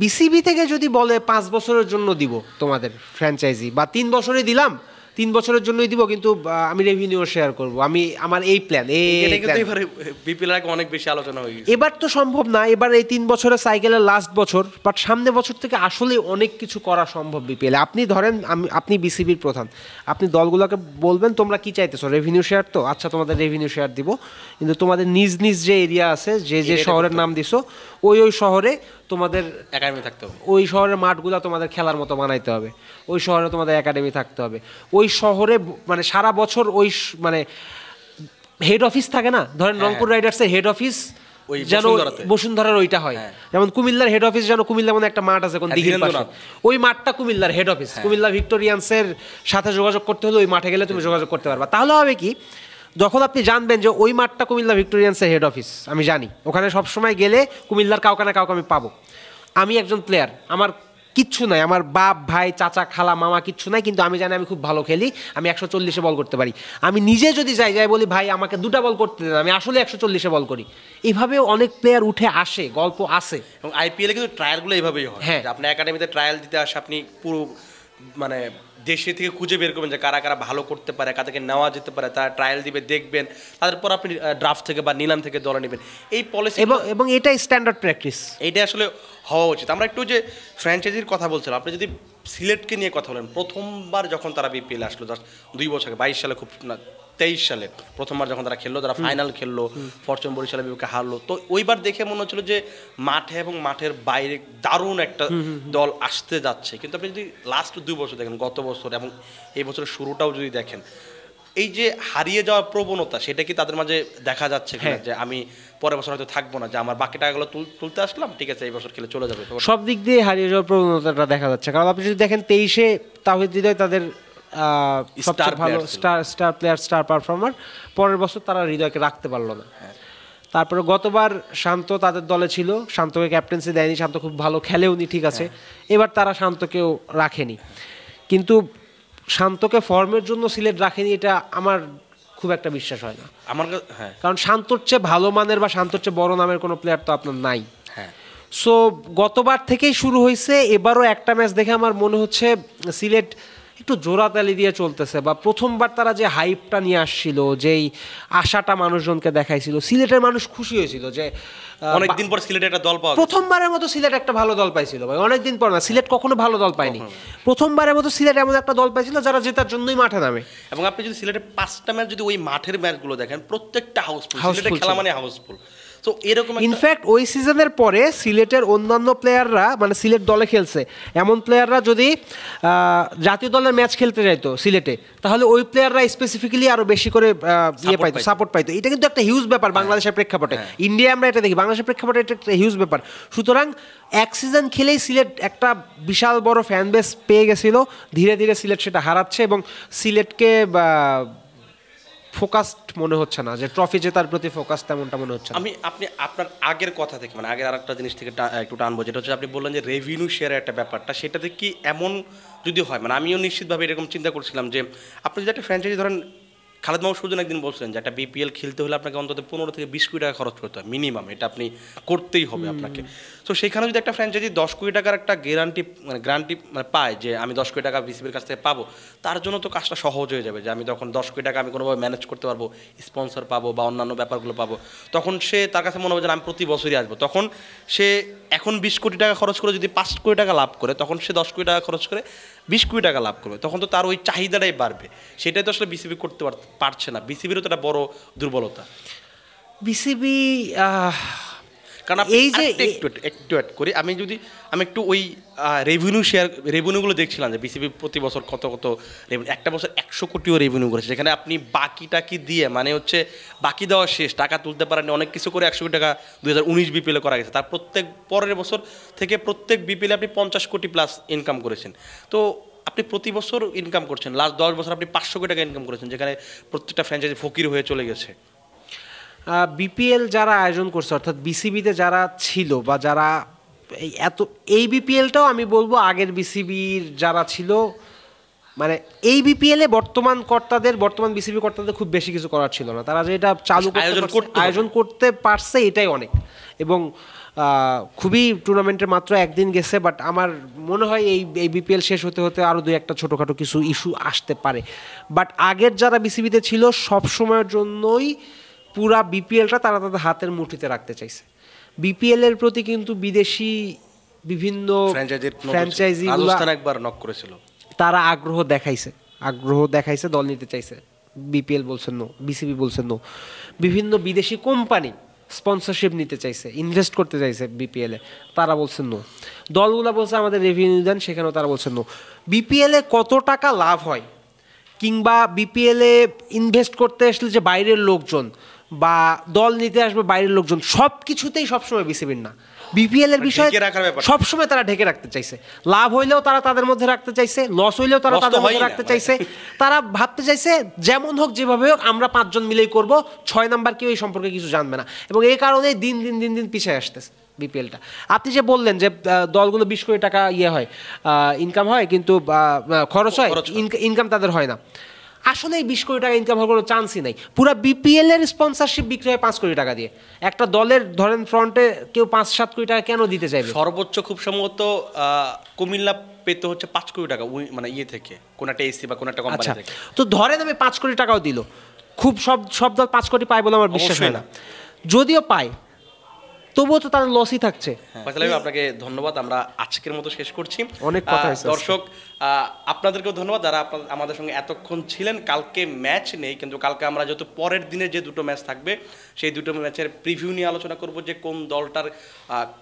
বিসিবি থেকে যদি বলে 5 বছরের জন্য দিব তোমাদের ফ্র্যাঞ্চাইজি বা 3 বছরে দিলাম, 3 বছরের জন্যই দিব, কিন্তু আমি রেভিনিউ শেয়ার করব, আমি আমার এই প্ল্যান বিপিএল আগে অনেক বেশি আলোচনা হয়ে গেছে। এবার তো সম্ভব না, এবার এই 3 বছরের সাইকেলের লাস্ট বছর, বাট সামনে বছর থেকে আসলে অনেক কিছু করা সম্ভব বিপিএল। আপনি ধরেন আপনি বিসিবির প্রধান, আপনি দলগুলোকে বলবেন তোমরা কি চাইতেছো, রেভিনিউ শেয়ার, তো আচ্ছা তোমাদের রেভিনিউ শেয়ার দিব, কিন্তু তোমাদের নিজ নিজ যে এরিয়া আছে, যে যে শহরের নাম দিছো, ওই শহরে তোমাদের একাডেমি থাকতে হবে, ওই শহরের মাঠগুলো তোমাদের খেলার মতো বানাইতে হবে, ওই শহরে তোমাদের একাডেমি থাকতে হবে, ওই শহরে মানে সারা বছর ওই মানে হেড অফিস থাকে না, ধরেন রংপুর রাইডার্সের হেড অফিস যেন বসুন্ধরার ওইটা হয়, যেমন কুমিল্লার হেড অফিস যেন কুমিল্লা মানে একটা মাঠ আছে কোন দিঘির পাশে, ওই মাঠটা কুমিল্লার হেড অফিস, কুমিল্লা ভিক্টোরিয়ান্সের সাথে যোগাযোগ করতে হলে ওই মাঠে গেলে তুমি যোগাযোগ করতে পারবা। তাহলে হবে কি, যখন আপনি জানবেন যে ওই মাঠটা কুমিল্লা ভিক্টোরিয়ান্সের হেড অফিস, আমি জানি ওখানে সবসময় গেলে কুমিল্লার কাউকে না কাউকে আমি পাবো, আমি একজন প্লেয়ার, আমার কিচ্ছু নাই, আমার বাপ ভাই চাচা খালা মামা কিচ্ছু নাই, কিন্তু আমি জানি আমি খুব ভালো খেলি, আমি 140-এ বল করতে পারি, আমি নিজে যদি যাই বলি ভাই আমাকে 2টা বল করতে দেন, আমি আসলে 140-এ বল করি। এইভাবেও অনেক প্লেয়ার উঠে আসে, গল্প আছে। এবং আইপিএলে কিন্তু ট্রায়ালগুলো এইভাবেই হয়, হ্যাঁ, আপনি একাডেমিতে ট্রায়াল দিতে আসে, আপনি পুরো মানে দেশে থেকে খুঁজে বের করবেন যে কারা কারা ভালো করতে পারে, কাদেরকে নেওয়া যেতে পারে, তারা ট্রায়াল দিবে, দেখবেন, তারপর আপনি ড্রাফট থেকে বা নিলাম থেকে দলে নেবেন। এই পলিসি এবং এটাই স্ট্যান্ডার্ড প্র্যাকটিস, এইটা আসলে হওয়া উচিত। আমরা একটু যে ফ্র্যাঞ্চাইজির কথা বলছিলাম, আপনি যদি সিলেটকে নিয়ে কথা বলেন, প্রথমবার যখন তারা বিপিএল আসলো জাস্ট 2 বছর আগে, 22 সালে, খুব না 23 সালে প্রথমবার যখন তারা খেললো, তারা ফাইনাল খেললো, ফরচুন বরিশালের বিপক্ষে হারলো, তো ওইবার দেখে মনে হচ্ছিল যে মাঠে এবং মাঠের বাইরে দারুণ একটা দল আসতে যাচ্ছে। কিন্তু আপনি যদি লাস্ট 2 বছর দেখেন, গত বছর এবং এই বছরের শুরুটাও যদি দেখেন, এই যে হারিয়ে যাওয়ার প্রবণতা, সেটা কি তাদের মাঝে দেখা যাচ্ছে কিনা, যে আমি পরের বছর হয়তো থাকবো না, যে আমার বাকি টাকাগুলো তুলতে আসলাম, ঠিক আছে এই বছর খেলে চলে যাবে, সব দিক দিয়ে হারিয়ে যাওয়ার প্রবণতাটা দেখা যাচ্ছে। কারণ আপনি যদি দেখেন 23-এ তাওহিদ হৃদয় তাদের সবচেয়ে ভালো স্টার প্লেয়ার, স্টার পারফর্মার, পরের বছর তারা হৃদয়কে রাখতে পারলো না। তারপরে গতবার শান্ত তাদের দলে ছিল, শান্তকে ক্যাপ্টেন্সি দেয়নি, শান্ত খুব ভালো খেলেওনি, ঠিক আছে, এবার তারা শান্তকেও রাখেনি, কিন্তু শান্তকে ফর্মের জন্য সিলেট রাখেনি, এটা আমার খুব একটা বিশ্বাস হয় না আমার, কারণ শান্তর চেয়ে ভালো মানের বা শান্তর চেয়ে বড় নামের কোনো প্লেয়ার তো আপনার নাই। সো গতবার থেকেই শুরু হয়েছে, এবারও একটা ম্যাচ দেখে আমার মনে হচ্ছে সিলেট একটু জোড়াতালি দিয়ে চলতেছে, বা প্রথমবার তারা যে হাইপটা নিয়ে আসছিল, যেই আশাটা মানুষজনকে দেখাইছিল, সিলেটের মানুষ খুশি হয়েছিল যে অনেকদিন পর সিলেট একটা দল পাওয়া, প্রথমবারের মতো সিলেট একটা ভালো দল পাইছিল ভাই, অনেকদিন পর না, সিলেট কখনো ভালো দল পায়নি, প্রথমবারের মতো সিলেট এমন একটা দল পাইছিল যারা জেতার জন্যই মাঠে নামে। এবং আপনি যদি সিলেটের 5টা ম্যাচ যদি ওই মাঠের ম্যাচগুলো দেখেন, প্রত্যেকটা হাউসফুল, সিলেটের খেলা মানে হাউসফুল। তো এরকম ইনফ্যাক্ট ওই সিজনের পরে সিলেটের অন্যান্য প্লেয়াররা, মানে সিলেট দলে খেলছে এমন প্লেয়াররা যদি জাতীয় দলের ম্যাচ খেলতে যাইতো সিলেটে, তাহলে ওই প্লেয়াররা স্পেসিফিক্যালি আরো বেশি করে পাইতো, সাপোর্ট পাইতো। এটা কিন্তু একটা হিউজ ব্যাপার বাংলাদেশের প্রেক্ষাপটে, ইন্ডিয়া আমরা এটা দেখি, বাংলাদেশের প্রেক্ষাপটে এটা একটা হিউজ ব্যাপার। সুতরাং এক সিজন খেলেই সিলেট একটা বিশাল বড় ফ্যান বেস পেয়ে গেছিল, ধীরে ধীরে সিলেট সেটা হারাচ্ছে, এবং সিলেটকে ফোকাসড মনে হচ্ছে না, যে ট্রফি জেতার প্রতি ফোকাস তেমনটা মনে হচ্ছে। আপনি আপনার আগের কথা থেকে, মানে আগের আরেকটা জিনিস থেকে একটু টানবো, যেটা হচ্ছে আপনি বললেন যে রেভিনিউ শেয়ারের একটা ব্যাপারটা, সেটাতে কি এমন যদি হয়, মানে আমিও নিশ্চিতভাবে এরকম চিন্তা করছিলাম যে আপনি যদি একটা ফ্র্যাঞ্চাইজি ধরেন খালেদ মাহমুদ সুজন একদিন বলছিলেন যে একটা বিপিএল খেলতে হলে আপনাকে অন্তত 15 থেকে 20 কোটি টাকা খরচ করতে হয় মিনিমাম, এটা আপনি করতেই হবে আপনাকে। তো সেখানে যদি একটা ফ্র্যাঞ্চাইজি 10 কোটি টাকার একটা গ্যারান্টি পায় যে আমি 10 কোটি টাকা বিসিবির কাছ থেকে পাবো, তার জন্য তো কাজটা সহজ হয়ে যাবে, যে আমি তখন 10 কোটি টাকা আমি কোনোভাবে ম্যানেজ করতে পারবো, স্পন্সর পাবো বা অন্যান্য ব্যাপারগুলো পাবো। তখন সে তার কাছে মনে হবে যে আমি প্রতি বছরই আসবো। তখন সে এখন 20 কোটি টাকা খরচ করে যদি 5 কোটি টাকা লাভ করে, তখন সে 10 কোটি টাকা খরচ করে 20 কোটি টাকা লাভ করবে। তখন তো তার ওই চাহিদাটাই বাড়বে। সেটাই তো আসলে বিসিবি করতে পারছে না। বিসিবিরও তো একটা বড় দুর্বলতা। বিসিবি কারণ এই যে একটু অ্যাড করি, আমি একটু ওই রেভিনিউগুলো দেখছিলাম যে বিসিবি প্রতি বছর কত রেভিনিউ, একটা বছর 100 কোটিও রেভিনিউ করেছে, যেখানে আপনি বাকি দিয়ে মানে হচ্ছে বাকি দেওয়া শেষ, টাকা তুলতে পারেননি, অনেক কিছু করে 100 কোটি টাকা 2019 বিপিএলে করা গেছে। তার প্রত্যেক পরের বছর থেকে প্রত্যেক বিপিএলে আপনি 50 কোটি প্লাস ইনকাম করেছেন। তো আপনি প্রতি বছর ইনকাম করছেন, লাস্ট 10 বছর আপনি 500 কোটি টাকা ইনকাম করেছেন, যেখানে প্রত্যেকটা ফ্র্যাঞ্চাইজি ফকির হয়ে চলে গেছে। বিপিএল যারা আয়োজন করছে, অর্থাৎ বিসিবিতে যারা ছিল বা যারা এই বিপিএলটাও আমি বলবো আগের বিসিবির যারা ছিল, মানে এই বিপিএলে বর্তমান বিসিবি কর্তাদের খুব বেশি কিছু করার ছিল না। তারা যে এটা আয়োজন করতে পারছে এটাই অনেক। এবং খুবই টুর্নামেন্টের মাত্র একদিন গেছে, বাট আমার মনে হয় এই বিপিএল শেষ হতে হতে আরও দুই একটা ছোটোখাটো কিছু ইস্যু আসতে পারে। বাট আগের যারা বিসিবিতে ছিল সব সময়ের জন্যই পুরা বিপিএলটা তারা তাদের হাতের মুঠিতে রাখতে চাইছে। বিপিএল এর প্রতি কিন্তু বিদেশি বিভিন্ন ফ্র্যাঞ্চাইজি একবার নক করেছিল, তারা আগ্রহ দেখাইছে, দল নিতে চাইছে। বিপিএল বলছেন নো, বিসিবি বলছেন নো। বিভিন্ন বিদেশি কোম্পানি স্পন্সরশিপ নিতে চাইছে, ইনভেস্ট করতে চাইছে বিপিএলে, তারা বলছেন নো। দলগুলো বলছে আমাদের রেভিনিউ দেন, সেখানেও তারা বলছেন নো। বিপিএলে কত টাকা লাভ হয় কিংবা বিপিএলে ইনভেস্ট করতে আসলে যে বাইরের লোকজন বা দল নিতে আসবে বাইরের লোকজন, সব কিছুতেই সবসময় বিসিবির না। বিপিএল এর বিষয় সবসময় তারা ঢেকে রাখতে চাইছে। লাভ হইলেও তারা তাদের মধ্যে রাখতে চাইছে, লস হইলেও তারা তাদের মধ্যে রাখতে চাইছে। তারা ভাবতে চাইছে যেমন হোক যেভাবে হোক আমরা 5 জন মিলেই করব, 6 নাম্বার কেউ এই সম্পর্কে কিছু জানবে না। এবং এই কারণেই দিন দিন পিছিয়ে আসতেছে বিপিএলটা। আপনি যে বললেন যে দলগুলো 20 কোটি টাকা হয় ইনকাম হয়, কিন্তু খরচ হয়, ইনকাম তাদের হয় না। আসলে এই 20 কোটি টাকা ইনকাম হওয়ার কোনো চান্সই নাই। পুরো বিপিএল এর স্পন্সরশিপ বিক্রি হয় 5 কোটি টাকা দিয়ে। একটা দলের ধরেন ফ্রন্টে কেউ 5-7 কোটি টাকা কেন দিতে চাইবে? সর্বোচ্চ খুব সম্ভবত কুমিল্লা পেতে হচ্ছে 5 কোটি টাকা, মানে থেকে কোন একটা এসি বা কোন একটা কোম্পানি থেকে। তো ধরেন আমি 5 কোটি টাকাও দিল, খুব সব দল 5 কোটি পায় বলে আমার বিশ্বাস হয় না। যদিও পায় তবুও তো তার লসই থাকছে। আপনাকে ধন্যবাদ, আমরা আজকের মতো শেষ করছি। অনেক কথা হয়েছে। দর্শক আপনাদেরকেও ধন্যবাদ যারা আমাদের সঙ্গে এতক্ষণ ছিলেন। কালকে ম্যাচ নেই, কিন্তু কালকে আমরা যেহেতু পরের দিনে যে দুটো ম্যাচ থাকবে সেই দুটো ম্যাচের প্রিভিউ নিয়ে আলোচনা করব, যে কোন দলটার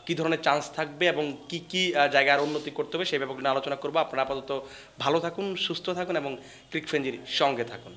কী ধরনের চান্স থাকবে এবং কি জায়গায় উন্নতি করতে হবে সেই ব্যাপারগুলো নিয়ে আলোচনা করবো। আপনারা আপাতত ভালো থাকুন, সুস্থ থাকুন এবং ক্রিক ফ্রেঞ্জির সঙ্গে থাকুন।